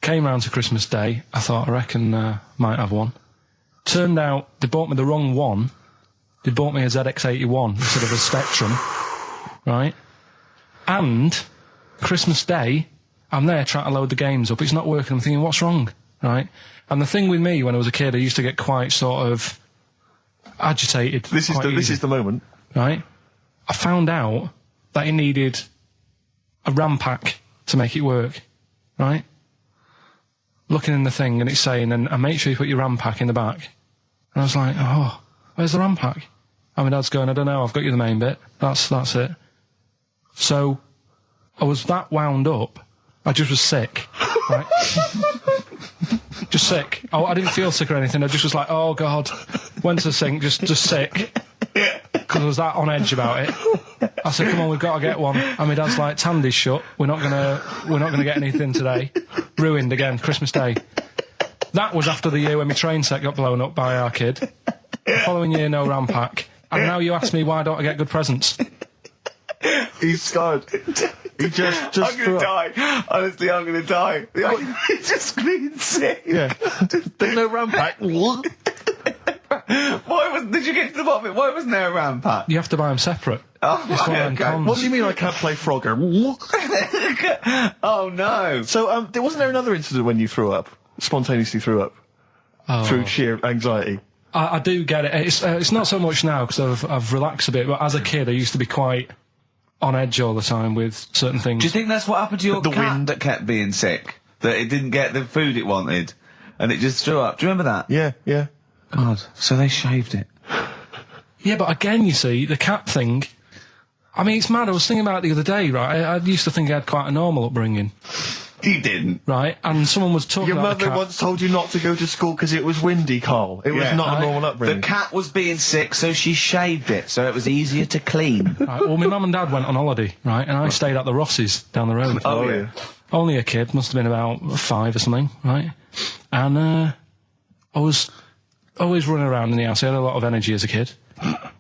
Came round to Christmas Day. I thought, I reckon might have one. Turned out they bought me the wrong one. They bought me a ZX81 instead of a Spectrum, right? And Christmas Day, I'm there trying to load the games up. It's not working. I'm thinking, what's wrong, right? And the thing with me when I was a kid, I used to get quite sort of agitated.
This is the moment,
right? I found out that it needed a RAM pack to make it work, right? Looking in the thing and it's saying, and make sure you put your RAM pack in the back. And I was like, oh, where's the RAM pack? And my dad's going, I don't know, I've got you the main bit. That's it. So I was that wound up, I just was sick, right? Just sick. I didn't feel sick or anything. I just was like, oh God. Went to the sink, just sick. Because I was that on edge about it. I said, come on, we've got to get one. And my dad's like, Tandy's shut. We're not gonna get anything today. Ruined again, Christmas Day. That was after the year when my train set got blown up by our kid. The following year, no RAM pack. And now you ask me why don't I get good presents?
He's scarred. He just
I'm gonna die. Honestly, I'm gonna die. He's just been sick.
Yeah. There's no RAM pack.
Did you get to the bottom of it? Why wasn't there a RAM pack?
You have to buy them separate.
Oh, okay.
What do you mean I can't play Frogger?
Oh no.
So, wasn't there another incident when you threw up? Spontaneously threw up? Through sheer anxiety?
I do get it. It's not so much now because I've relaxed a bit, but as a kid I used to be quite on edge all the time with certain things.
Do you think that's what happened to your cat that kept being sick? That it didn't get the food it wanted and it just threw up? Do you remember that?
Yeah.
God, so they shaved it.
Yeah, but again, you see, the cat thing, I mean, it's mad. I was thinking about it the other day, right? I used to think I had quite a normal upbringing.
You didn't.
Right, and someone was talking about
Your mother once told you not to go to school because it was windy, Carl. It was not a normal upbringing.
The cat was being sick, so she shaved it, so it was easier to clean.
Right, well, my mum and dad went on holiday, right, and I stayed at the Rosses down the road.
Oh, yeah.
Only a kid, must have been about 5 or something, right? And I was always running around in the house. I had a lot of energy as a kid.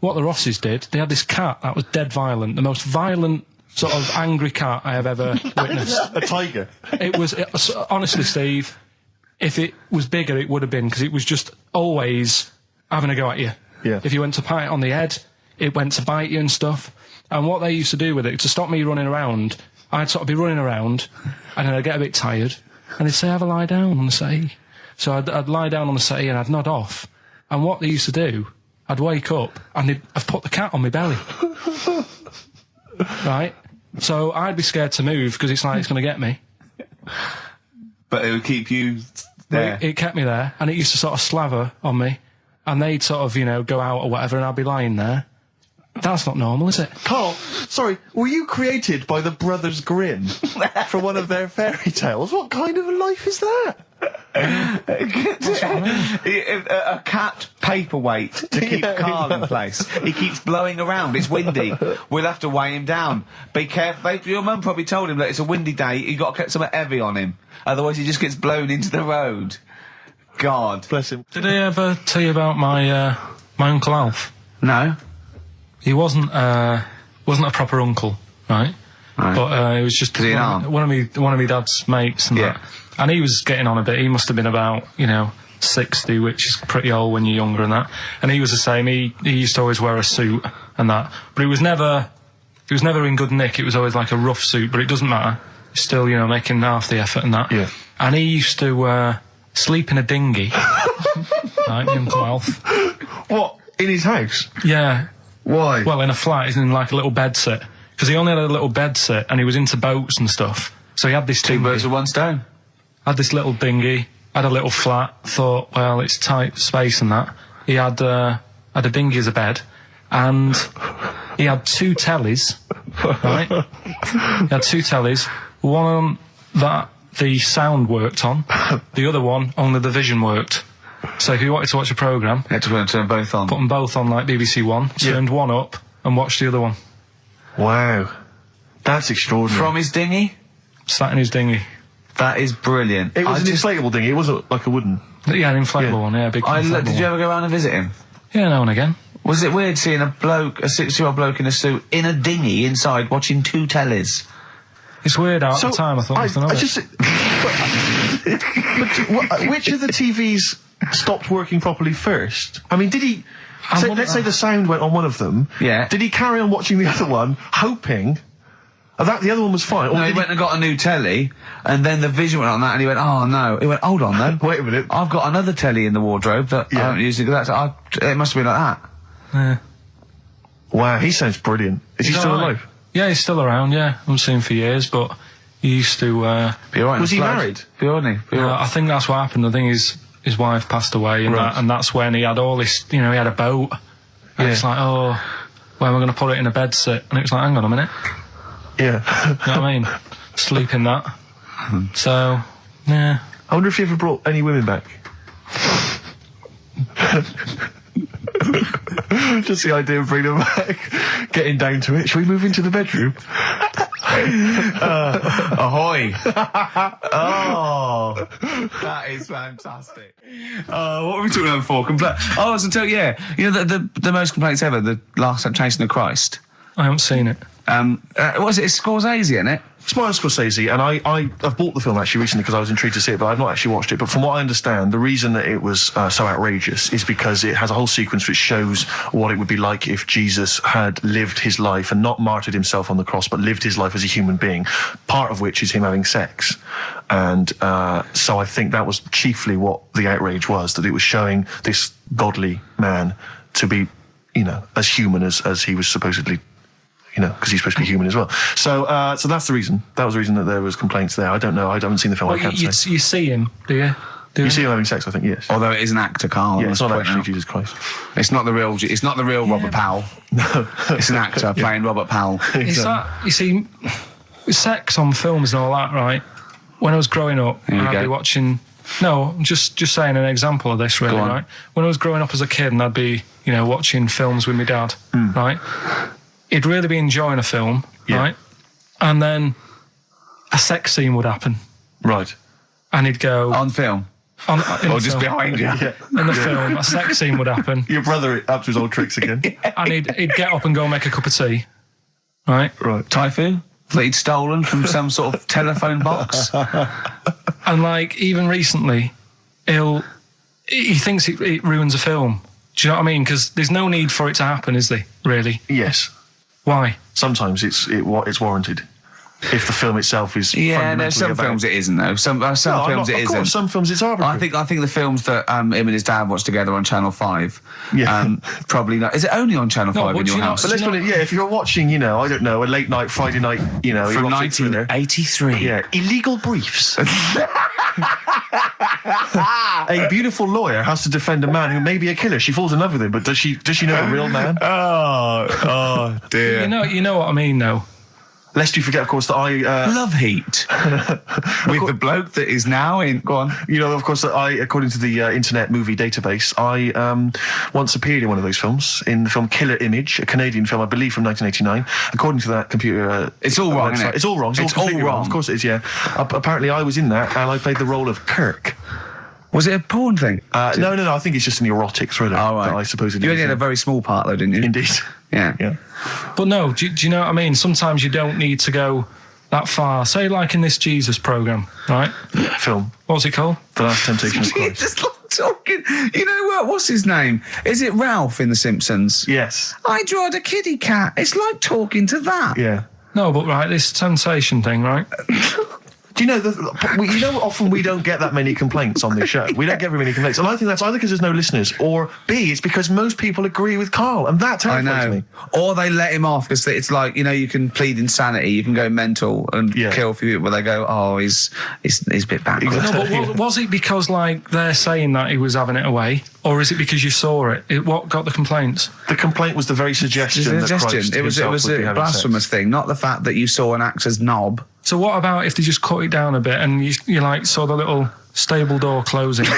What the Rosses did, they had this cat that was dead violent, the most violent sort of angry cat I have ever witnessed.
A tiger.
It was honestly, Steve, if it was bigger, it would have been, because it was just always having a go at you.
Yeah.
If you went to pat it on the head, it went to bite you and stuff. And what they used to do with it, to stop me running around, I'd sort of be running around, and then I'd get a bit tired, and they'd say, have a lie down on the settee. So I'd lie down on the settee and I'd nod off. And what they used to do, I'd wake up, and I'd put the cat on my belly. Right? So I'd be scared to move because it's like it's going to get me.
But it would keep you there.
It kept me there, and it used to sort of slaver on me, and they'd sort of, go out or whatever, and I'd be lying there. That's not normal, is it?
Carl, sorry, were you created by the Brothers Grimm for one of their fairy tales? What kind of a life is that?
A cat paperweight to keep Karl in place. He keeps blowing around. It's windy. We'll have to weigh him down. Be careful. Your mum probably told him that it's a windy day. You got to get something heavy on him, otherwise he just gets blown into the road. God
bless him.
Did I ever tell you about my Uncle Alf?
No.
He wasn't a proper uncle, right? But he was just one of my dad's mates and that. And he was getting on a bit. He must have been about, 60, which is pretty old when you're younger and that. And he was the same. He used to always wear a suit and that. But it was never in good nick. It was always like a rough suit, but it doesn't matter. He's still, making half the effort and that.
Yeah.
And he used to sleep in a dinghy. Right, my Uncle Alf.
What? In his house?
Yeah.
Why?
Well, in a flat, he's in like a little bed sit. Because he only had a little bed sit, and he was into boats and stuff. So he had this
Two birds with one stone.
Had this little dinghy, had a little flat, thought, well, it's tight space and that. He had a dinghy as a bed, and he had 2 tellies, right? He had 2 tellies, one that the sound worked on, the other one only the vision worked. So if you wanted to watch a programme...
You had to turn both on.
Put them both on, like BBC One, turned one up, and watched the other one.
Wow. That's extraordinary.
From his dinghy?
Sat in his dinghy.
That is brilliant.
It was an inflatable dinghy, it wasn't like a wooden...
Yeah, an inflatable one, big inflatable one.
Did you ever go around and visit him?
Yeah, now and again.
Was it weird seeing a 6-year-old bloke in a suit, in a dinghy, inside, watching 2 tellies?
It's weird at the time, I thought.
Which of the TVs stopped working properly first? I mean, did he... let's say the sound went on one of them.
Yeah.
Did he carry on watching the other one, hoping that the other one was fine?
No, he went and got a new telly, and then the vision went on that, and he went, oh no. He went, hold on then.
Wait a minute.
I've got another telly in the wardrobe that I haven't used. It must have been like that.
Yeah.
Wow, he sounds brilliant. Is he still alive?
Yeah, he's still around, yeah. I haven't seen him for years, but he used to...
was he married?
I think that's what happened. I think his wife passed away, and that's when he had all this... he had a boat. And it's like, oh, where am I going to put it in a bed sit? And it was like, hang on a minute.
Yeah.
You know what I mean? Sleep in that. So, yeah.
I wonder if he ever brought any women back. Just the idea of bringing them back, getting down to it. Shall we move into the bedroom?
Ahoy! Oh, that is fantastic. What were we talking about before? I was until the most complaints ever, the Last Temptation of Christ.
I haven't seen it.
What is it? It's Scorsese, isn't it?
It's Martin Scorsese, and I've bought the film actually recently because I was intrigued to see it, but I've not actually watched it. But from what I understand, the reason that it was so outrageous is because it has a whole sequence which shows what it would be like if Jesus had lived his life and not martyred himself on the cross, but lived his life as a human being, part of which is him having sex. And so I think that was chiefly what the outrage was, that it was showing this godly man to be, as human as he was supposedly, because he's supposed to be human as well. So so that's the reason. That was the reason that there was complaints there. I don't know. I haven't seen the film. I can't say.
You see him, do you?
You see him having sex, I think, yes.
Although it is an actor, Karl.
Yeah, it's not actually Jesus Christ.
It's not the real Robert Powell.
No.
It's an actor playing Robert Powell.
Is that, you see, sex on films and all that, right? When I was growing up, I'd be watching... No, just saying an example of this, really, right? When I was growing up as a kid and I'd be, watching films with my dad, right? He'd really be enjoying a film, right? And then a sex scene would happen.
Right.
And he'd go...
On film? Or just behind you.
In the film, a sex scene would happen.
Your brother up to his old tricks again.
And he'd get up and go make a cup of tea. Right?
Typhoon? That he'd stolen from some sort of telephone box.
And even recently, he thinks it ruins a film. Do you know what I mean? Because there's no need for it to happen, is there? Really?
Yes.
Why?
Sometimes it's warranted. If the film itself is
some films it isn't though. Some films it isn't.
Of course, some films it's arbitrary.
I think the films that him and his dad watched together on Channel 5, probably not. Is it only on Channel 5 in your house?
But let's put it, if you're watching, I don't know, a late night Friday night,
from 1983.
Yeah, Illegal Briefs. A beautiful lawyer has to defend a man who may be a killer. She falls in love with him, but does she know a real man?
Oh dear.
You know what I mean, though.
Lest you forget, of course, that I...
Love Heat. With the bloke that is now in... Go on.
Of course, that I, according to the Internet Movie Database, I once appeared in one of those films, in the film Killer Image, a Canadian film, I believe, from 1989. According to that computer...
it's all wrong, isn't it?
It's all wrong. It's all wrong. Of course it is, yeah. Apparently, I was in that, and I played the role of Kirk.
Was it a porn thing?
No. I think it's just an erotic thriller.
Oh, right.
That I supposedly...
You only had a very small part, though, didn't you?
Indeed.
Yeah.
But no, do you know what I mean? Sometimes you don't need to go that far. Say, like in this Jesus program, right?
Film.
What's it called?
The Last Temptation of Christ.
Just like talking. You know what? What's his name? Is it Ralph in The Simpsons?
Yes.
I drawed a kitty cat. It's like talking to that.
Yeah.
No, but right, this temptation thing, right?
Do you know, often we don't get that many complaints on this show. We don't get very many complaints. And I think that's either because there's no listeners, or B, it's because most people agree with Karl. And that terrifies me.
Or they let him off because it's like, you can plead insanity, you can go mental and kill a few people, but they go, oh, he's a bit bad.
No, but was it because, they're saying that he was having it away? Or is it because you saw it? What got the complaints?
The complaint was the very suggestion. That Christ
it was a blasphemous thing, not the fact that you saw an actor's knob.
So what about if they just cut it down a bit and you saw the little stable door closing?
It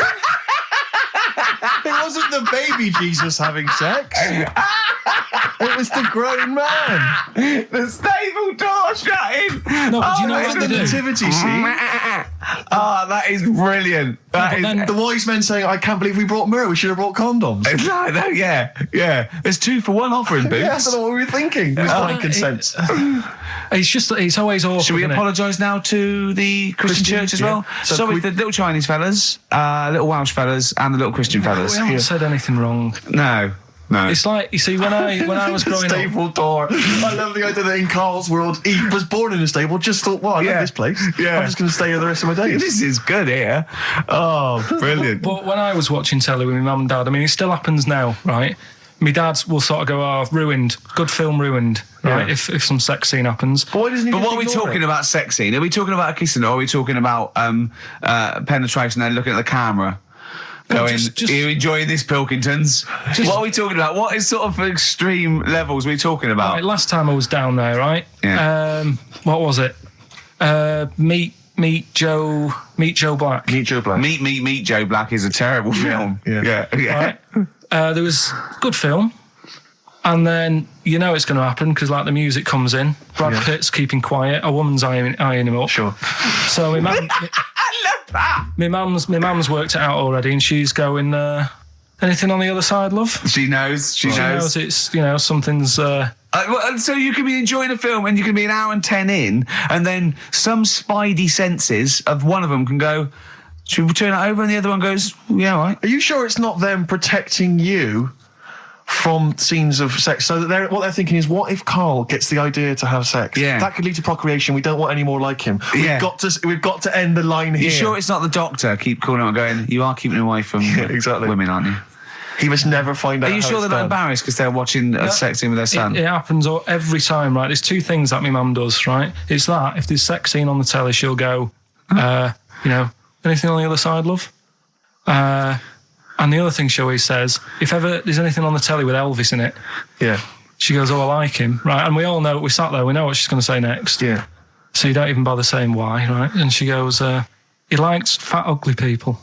wasn't the baby Jesus having sex. It was the grown man.
The stable door shutting.
No, but do you know what
the nativity scene?
Oh, that is brilliant.
Then the wise men saying, I can't believe we brought myrrh, we should have brought condoms.
Yeah. There's 2 for 1 offering, Boots.
Yeah, I don't know what we were thinking. With frankincense.
It's just that it's always awkward.
Should we apologise now to the Christian church as well?
So
sorry, the little Chinese fellas, little Welsh fellas, and the little Christian fellas.
We haven't said anything wrong.
No.
It's like, you see, when I was growing
stable
up...
door. I love the idea that in Karl's world, he was born in a stable, just thought, I love this place. Yeah. I'm just going to stay here the rest of my days.
This is good here. Oh, brilliant.
But when I was watching telly with my mum and dad, I mean, it still happens now, right? My dad will sort of go, ruined. Good film ruined, right? Yeah. If some sex scene happens.
But what are we
talking about sex scene? Are we talking about a kissing, or are we talking about penetration and looking at the camera? Going, are you enjoying this, Pilkingtons? What are we talking about? What is sort of extreme levels are we talking about?
Right, last time I was down there, right?
Yeah.
What was it? Meet Joe Black.
Meet Joe Black.
Meet Joe Black is a terrible film.
Yeah.
Right? There was good film. And then it's going to happen because the music comes in. Brad Pitt's keeping quiet. A woman's eyeing him up.
Sure.
So my mum,
I love that.
My mum's worked it out already, and she's going. Anything on the other side, love?
She knows. She knows.
It's something's.
So you can be enjoying a film, and you can be an hour and 10 in, and then some spidey senses of one of them can go, should we turn it over? And the other one goes, yeah, all right.
Are you sure it's not them protecting you from scenes of sex. So that what they're thinking is, what if Karl gets the idea to have sex?
Yeah.
That could lead to procreation. We don't want any more like him. We've got to end the line here.
You sure it's not the doctor? Keep calling out going, you are keeping away from women, aren't you?
He must never find out.
Are you sure they're not embarrassed because they're watching a sex scene with their son?
It happens every time, right? There's two things that my mum does, right? It's that, if there's sex scene on the telly, she'll go, anything on the other side, love? And the other thing she always says, if ever there's anything on the telly with Elvis in it, she goes, I like him, right? And we all know, we sat there, we know what she's going to say next. Yeah. So you don't even bother saying why, right? And she goes, he likes fat, ugly people.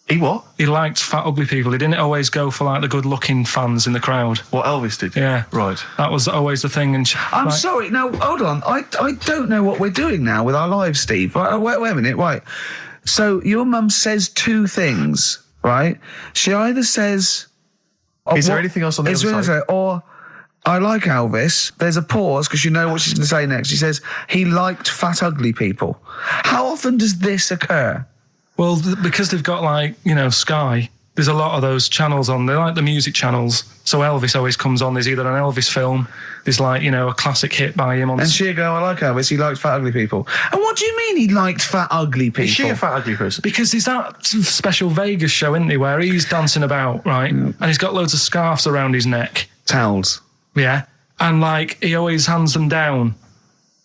He what?
He liked fat, ugly people. He didn't always go for, like, the good-looking fans in the crowd.
What Elvis did?
Yeah.
Right.
That was always the thing. And
I'm sorry, no, hold on. I don't know what we're doing now with our lives, Steve. Wait a minute, right. So your mum says two things, right? She either says...
Is there anything else on the other side?
Or, I like Elvis. There's a pause, because you know what she's going to say next. She says, he liked fat, ugly people. How often does this occur?
Well, because they've got, like, Sky, there's a lot of those channels on. They're like the music channels. So Elvis always comes on. There's either an Elvis film, there's, like, a classic hit by him on...
And she'll go, I like Elvis, he liked fat, ugly people. And what do you mean he liked fat, ugly people?
Is she a fat, ugly person?
Because there's that special Vegas show, isn't he, where he's dancing about, right? And he's got loads of scarves around his neck.
Towels.
Yeah. And, like, he always hands them down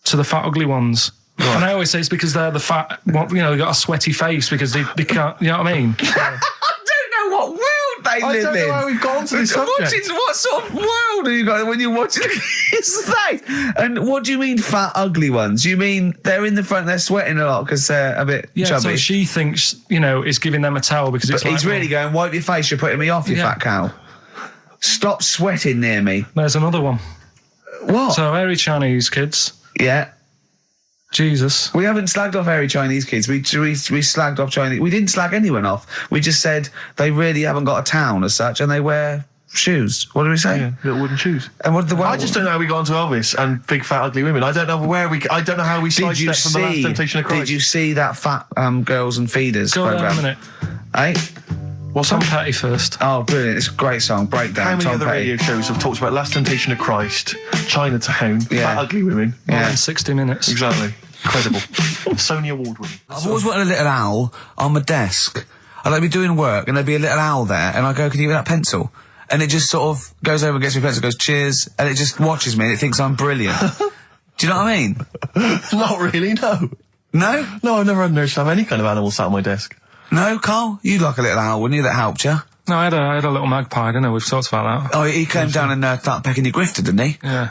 to the fat, ugly ones. Right. And I always say it's because they're the fat, they've got a sweaty face because they can't, you know what I mean?
I don't know what world they live in.
I don't know how we've gone to this subject.
What sort of world are you got when you're watching his face? And what do you mean fat, ugly ones? You mean they're in the front, they're sweating a lot because they're a bit chubby?
So she thinks, is giving them a towel because it's
he's really going, wipe your face, you're putting me off, you fat cow. Stop sweating near me.
There's another one.
What?
So, hairy Chinese kids.
Yeah.
Jesus.
We haven't slagged off hairy Chinese kids. We slagged off Chinese... We didn't slag anyone off. We just said they really haven't got a town as such, and they wear shoes. What did we say?
Yeah, little wooden shoes.
And what did the...
I just don't know how we got onto Elvis and big fat ugly women. I don't know I don't know how we sidestepped from the Last Temptation of Christ.
Did you see that Fat Girls and Feeders programme?
Go on a minute.
Eh?
What's Tom Petty first?
Oh, brilliant. It's a great song. Breakdown.
How many
Tom
other
Petty.
radio shows have talked about Last Temptation of Christ, Chinatown, fat ugly women?
More than 60 minutes.
Exactly. Incredible. Sony Award winning.
I've always wanted a little owl on my desk. I'd be doing work and there'd be a little owl there and I go, can you get that pencil? And it just sort of goes over and gets me a pencil, goes, cheers, and it just watches me and it thinks I'm brilliant. Do you know what I mean?
Not really, no.
No?
No, I've never had an urge to have any kind of animal sat on my desk.
No, Karl? You'd like a little owl, wouldn't you, that helped you?
No, I had a little magpie, didn't I? We've talked about that.
Oh, he came down and started pecking your grifter, didn't he?
Yeah.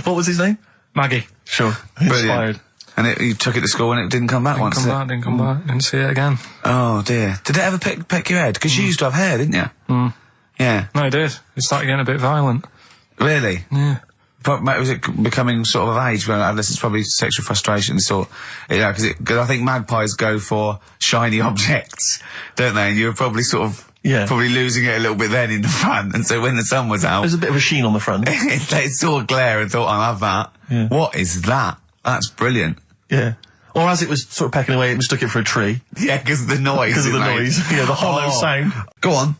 What was his name?
Maggie.
Sure.
Brilliant.
Inspired.
And you took it to school and it didn't come back once,
Didn't come back. Didn't see it again.
Oh, dear. Did it ever peck your head? Because you used to have hair, didn't you?
Mm.
Yeah.
No, it did. It started getting a bit violent.
Really?
Yeah.
But was it becoming sort of age when adolescence, probably sexual frustration sort? Yeah, because I think magpies go for shiny objects, don't they? And you were probably sort of probably losing it a little bit then in the front. And so when the sun was out,
there's a bit of a sheen on the front.
They saw a glare and thought, I'll have that. Yeah. What is that? That's brilliant.
Yeah. Or as it was sort of pecking away, it mistook it for a tree.
Yeah, because of the noise.
Because of the noise. Yeah, the hollow sound.
Go on.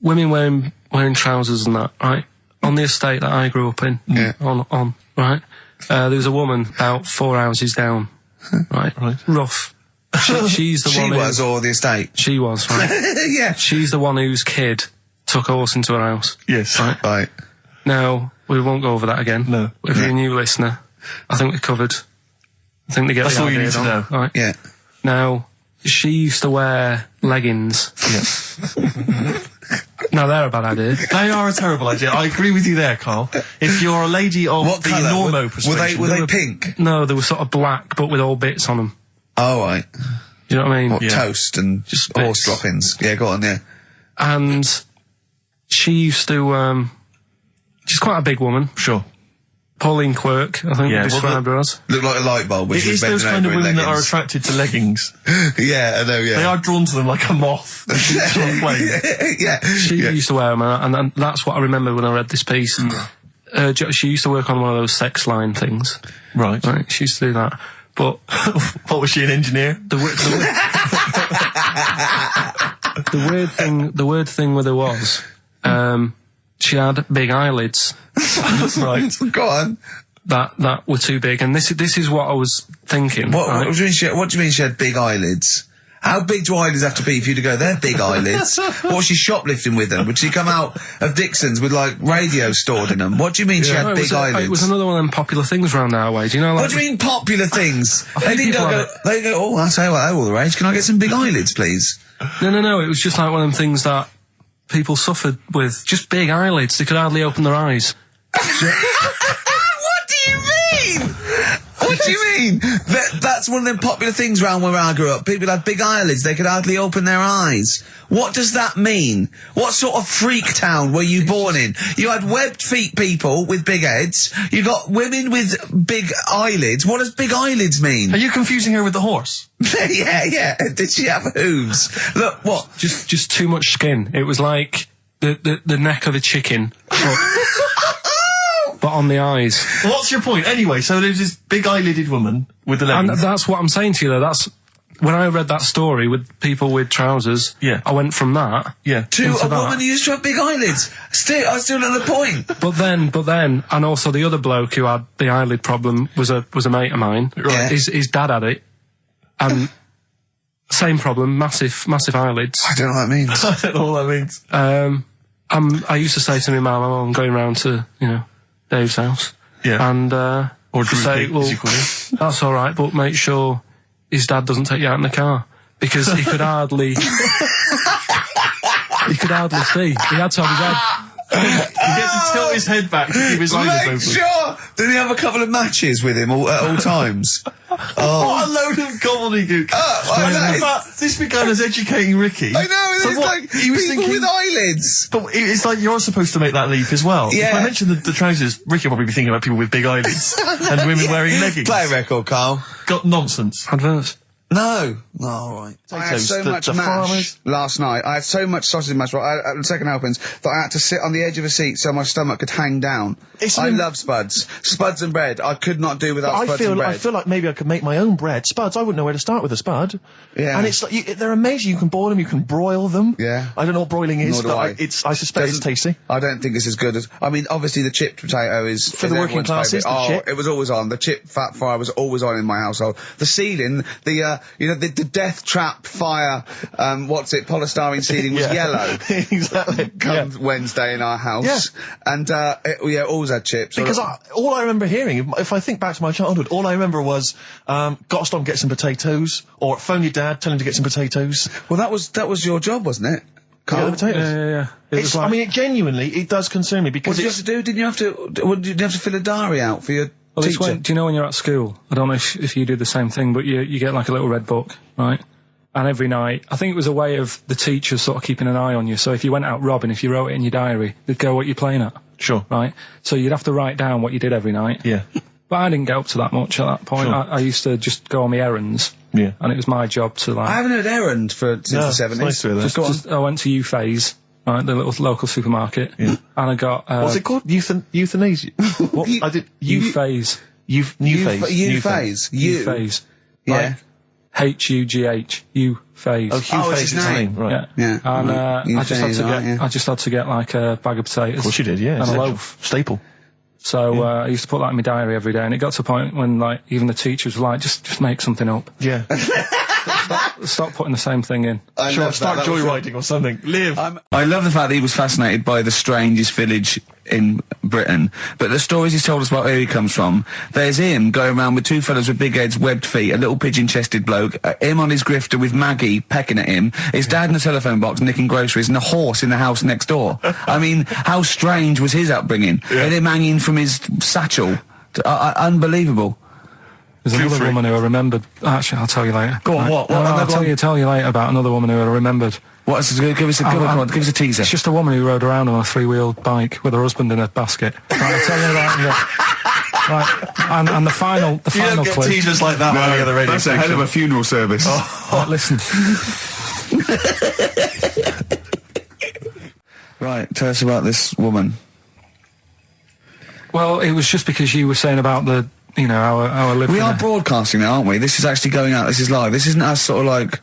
Women wearing trousers and that, right? On the estate that I grew up in, right? There was a woman about 4 houses down, right? Rough. She's the one.
She was, or the estate?
She was, right?
Yeah.
She's the one whose kid took a horse into her house.
Yes.
Right.
Now, we won't go over that again.
No.
If you're a new listener, I think we covered. I think they get
That's
the
all you
idea
need to know.
Right?
Yeah.
Now, she used to wear leggings.
Yeah.
No, they're a bad idea.
They are a terrible idea. I agree with you there, Karl. If you're a lady of
what
the
colour?
normo persuasion...
Were they pink?
No, they were sort of black, but with all bits on them.
Oh, right.
Do you know what I mean?
What, toast and
just
horse droppings? Yeah, go on, yeah.
And she used to, she's quite a big woman.
Sure.
Pauline Quirk, I think you described her as.
Looked like a light bulb.
It is those kind of women that are attracted to leggings.
Yeah, I know, yeah.
They are drawn to them like a moth.
Yeah.
She used to wear them, and that's what I remember when I read this piece. She used to work on one of those sex line things.
Right.
She used to do that. But
what was she, an engineer?
The weird thing with her was She had big eyelids.
Right.
Go on.
That were too big, and this is what I was thinking.
What
right?
do you mean she had big eyelids? How big do eyelids have to be for you to go, they're big eyelids? What was she shoplifting with them? Would she come out of Dixon's with, like, radio stored in them? What do you mean she had big eyelids?
It was another one of them popular things around our way. Do you know, like...
What do you mean popular things? They go, oh, I'll tell you what, they're all the rage. Can I get some big eyelids, please?
No, it was just like one of them things that people suffered with. Just big eyelids. They could hardly open their eyes.
What do you mean? What do you mean? That's one of them popular things around where I grew up. People had big eyelids. They could hardly open their eyes. What does that mean? What sort of freak town were you born in? You had webbed feet people with big heads. You got women with big eyelids. What does big eyelids mean?
Are you confusing her with the horse?
Yeah. Did she have hooves? Look, what?
Just too much skin. It was like the neck of a chicken. But on the eyes.
What's your point? Anyway, so there's this big eyelided woman with the leggings.
And that's what I'm saying to you, though. That's... When I read that story with people with trousers, I went from that
to a woman who used to have big eyelids. I still know the point.
But then, and also the other bloke who had the eyelid problem was a mate of mine.
Right.
His dad had it, and same problem, massive eyelids.
I don't know what that means.
I don't know what that means.
I used to say to my mum, I'm going round to Dave's house, and
or
say, well, that's all right, but make sure his dad doesn't take you out in the car, because he could hardly see. He had to have his head.
He gets to tilt his head back to keep his eyes open.
Sure. Did he have a couple of matches with him at all times?
What a load of gobbledygook. This began as educating Ricky.
I know, it's like
he was
people
thinking,
with eyelids.
But it's like you're supposed to make that leap as well.
Yeah.
If I mentioned the trousers, Ricky will probably be thinking about people with big eyelids and women wearing leggings.
Play a record, Carl.
Got nonsense.
Adverts.
No. All right. I had so much mash last night. I had so much sausage mash at the second helpings that I had to sit on the edge of a seat so my stomach could hang down. I love spuds. Spuds and bread. I could not do without spuds and bread.
I feel like maybe I could make my own bread. Spuds, I wouldn't know where to start with a spud.
Yeah.
And it's like, they're amazing. You can boil them, you can broil them.
Yeah.
I don't know what broiling is, but I suspect it's tasty.
I don't think it's as good as... I mean, obviously the chipped potato is...
For the working classes, the chip.
It was always on. The chip fat fire was always on in my household. The ceiling, the death trap fire, polystyrene ceiling was yellow.
Exactly.
Come Wednesday in our house. Yeah. And, always had chips.
Because all I remember hearing, if I think back to my childhood, all I remember was, gotta stop and get some potatoes, or phone your dad, tell him to get some potatoes.
Well, that was your job, wasn't it?
Carl?
Yeah, potatoes. Yeah.
I mean, it does concern me, because
what did you have to do? Did you have to fill a diary out for your teacher?
Do you know when you're at school, I don't know if you do the same thing, but you get like a little red book, right? And every night, I think it was a way of the teachers sort of keeping an eye on you. So if you went out robbing, if you wrote it in your diary, they'd go, what you're playing at.
Sure.
Right? So you'd have to write down what you did every night.
Yeah.
But I didn't get up to that much at that point. Sure. I used to just go on my errands.
Yeah.
And it was my job to like...
I haven't heard errand since the 70s.
Nice to hear that.
I went to U-Phase, right, the little local supermarket. Yeah. And I got...
what's it called? Euthanasia? What? I did...
U-Phase.
U-Phase.
U-Phase. Yeah. H-U-G-H. U-Phase.
Oh, Hugh Phase, his name.
Right.
Yeah. And I just had to get like a bag of potatoes.
Of course you did, yeah.
And a loaf.
Staple.
So I used to put that in my diary every day, and it got to a point when like even the teachers were like, just make something up.
Yeah.
Stop putting the same thing in.
Start joyriding or something. Live.
I love the fact that he was fascinated by the strangest village in Britain, but the stories he's told us about where he comes from, there's him going around with two fellas with big heads, webbed feet, a little pigeon-chested bloke, him on his grifter with Maggie pecking at him, his dad in a telephone box nicking groceries, and a horse in the house next door. I mean, how strange was his upbringing? Yeah. And him hanging from his satchel. Unbelievable.
There's another woman who I remembered. Actually, I'll tell you later.
Go on, what?
I'll tell you later about another woman who I remembered.
Give us a teaser.
It's just a woman who rode around on a three-wheeled bike with her husband in a basket. Right, I'll tell you that. Right, and the final clip.
You don't get teasers like that on the other radio
station. That's a hell of a funeral service.
Right, listen.
Right, tell us about this woman.
Well, it was just because you were saying about the, our living.
We are broadcasting now, aren't we? This is actually going out. This is live. This isn't us sort of like...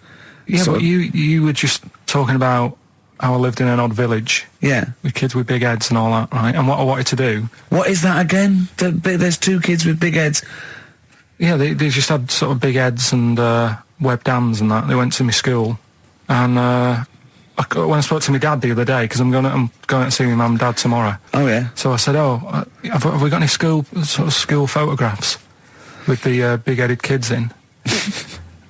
Yeah, but you were just talking about how I lived in an odd village.
Yeah.
With kids with big heads and all that, right? And what I wanted to do...
What is that again? There's 2 kids with big heads?
Yeah, they just had sort of big heads and webbed hands and that. They went to my school. And when I spoke to my dad the other day, because I'm going to see my mum and dad tomorrow.
Oh, yeah.
So I said, have we got any school photographs with the big-headed kids in?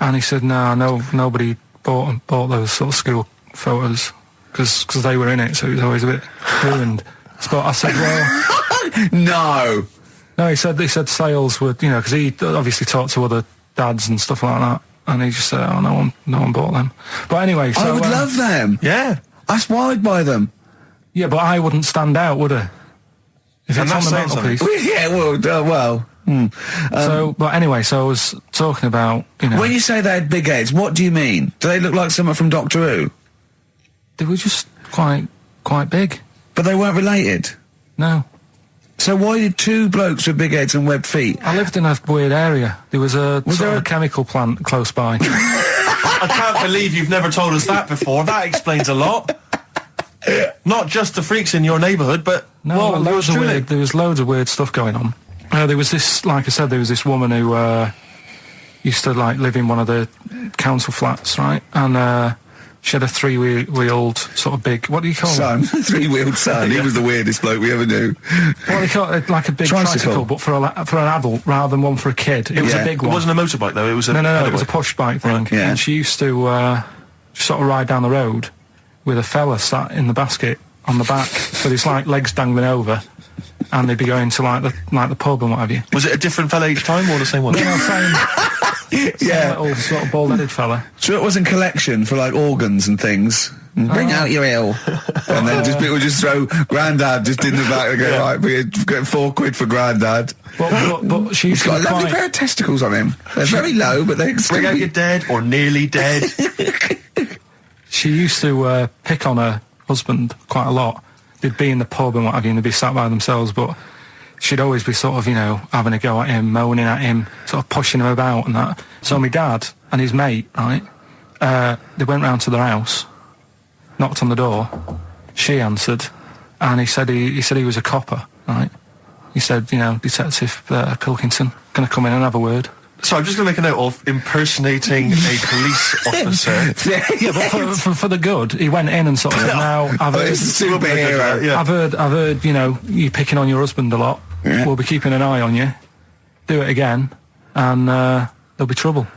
And he said, no, nobody bought those sort of school photos because they were in it, so it was always a bit ruined. So I said, well... No, he said sales were, because he obviously talked to other dads and stuff like that, and he just said, oh, no one bought them. But anyway, so...
I would love them.
Yeah.
I'd buy them.
Yeah, but I wouldn't stand out, would I? If it's on the mantelpiece.
Yeah, well...
But anyway, so I was talking about,
When you say they had big heads, what do you mean? Do they look like someone from Doctor Who?
They were just quite big.
But they weren't related?
No.
So why did 2 blokes with big heads and webbed feet?
I lived in a weird area. There was a chemical plant close by.
I can't believe you've never told us that before. That explains a lot. Not just the freaks in your neighbourhood, but...
No, there was loads of weird stuff going on. There was this, like I said, there was this woman who used to live in one of the council flats, right? And she had a 3-wheeled sort of big, what do you call
it? 3-wheeled son. He was the weirdest bloke we ever knew.
Well, they call it like a big tricycle, but for an adult rather than one for a kid. It was a big one.
It wasn't a motorbike though. It was
no. It was a push bike thing.
Right.
Yeah. And she used to just sort of ride down the road with a fella sat in the basket on the back with his legs dangling over. And they'd be going to the pub and what have you.
Was it a different fella each time or the same one?
No, same little sort of bald-headed fella.
So it wasn't collection for organs and things. Bring out your ill. And then people just throw Grandad just in the back and go, right, we're getting £4 for Grandad.
But she's
got a lovely pair of testicles on him. They're very low, but they
bring out your dead or nearly dead.
She used to pick on her husband quite a lot. They'd be in the pub and what have you, and they'd be sat by themselves, but she'd always be sort of, having a go at him, moaning at him, sort of pushing him about and that. So my dad and his mate, right, they went round to their house, knocked on the door, she answered, and he said he was a copper, right? He said, Detective Pilkington, gonna come in and have a word.
So I'm just going to make a note of impersonating a police officer.
Yeah, but for the good, he went in and sort of said, now, I've heard...
It's a superhero.
Yeah. I've heard, you picking on your husband a lot. Yeah. We'll be keeping an eye on you. Do it again, and there'll be trouble.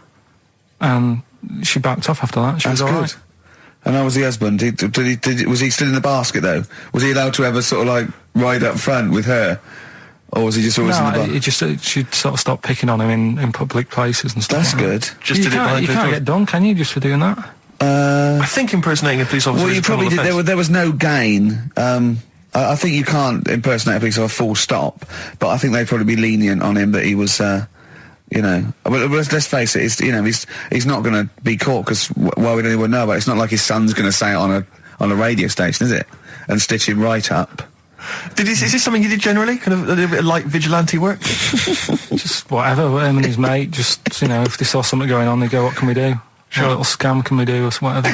And she backed off after that. She was all right.
And how was the husband? Was he still in the basket, though? Was he allowed to ever sort of, ride up front with her? Or was he just always in the bar?
She'd sort of stop picking on him in public places and stuff.
That's good.
Just
you can't get done, can you, just for doing that?
I think impersonating a police officer.
Well, you probably did. There was no gain. I think you can't impersonate a police officer full stop, but I think they'd probably be lenient on him that he was, But let's face it. He's not going to be caught because why would anyone know about it? It's not like his son's going to say it on a radio station, is it? And stitch him right up.
Is this something you did generally? Kind of a little bit of light vigilante work?
Just whatever, him and his mate, just, if they saw something going on, they go, what can we do? Sure. What little scam can we do, or whatever.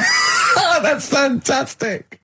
That's fantastic.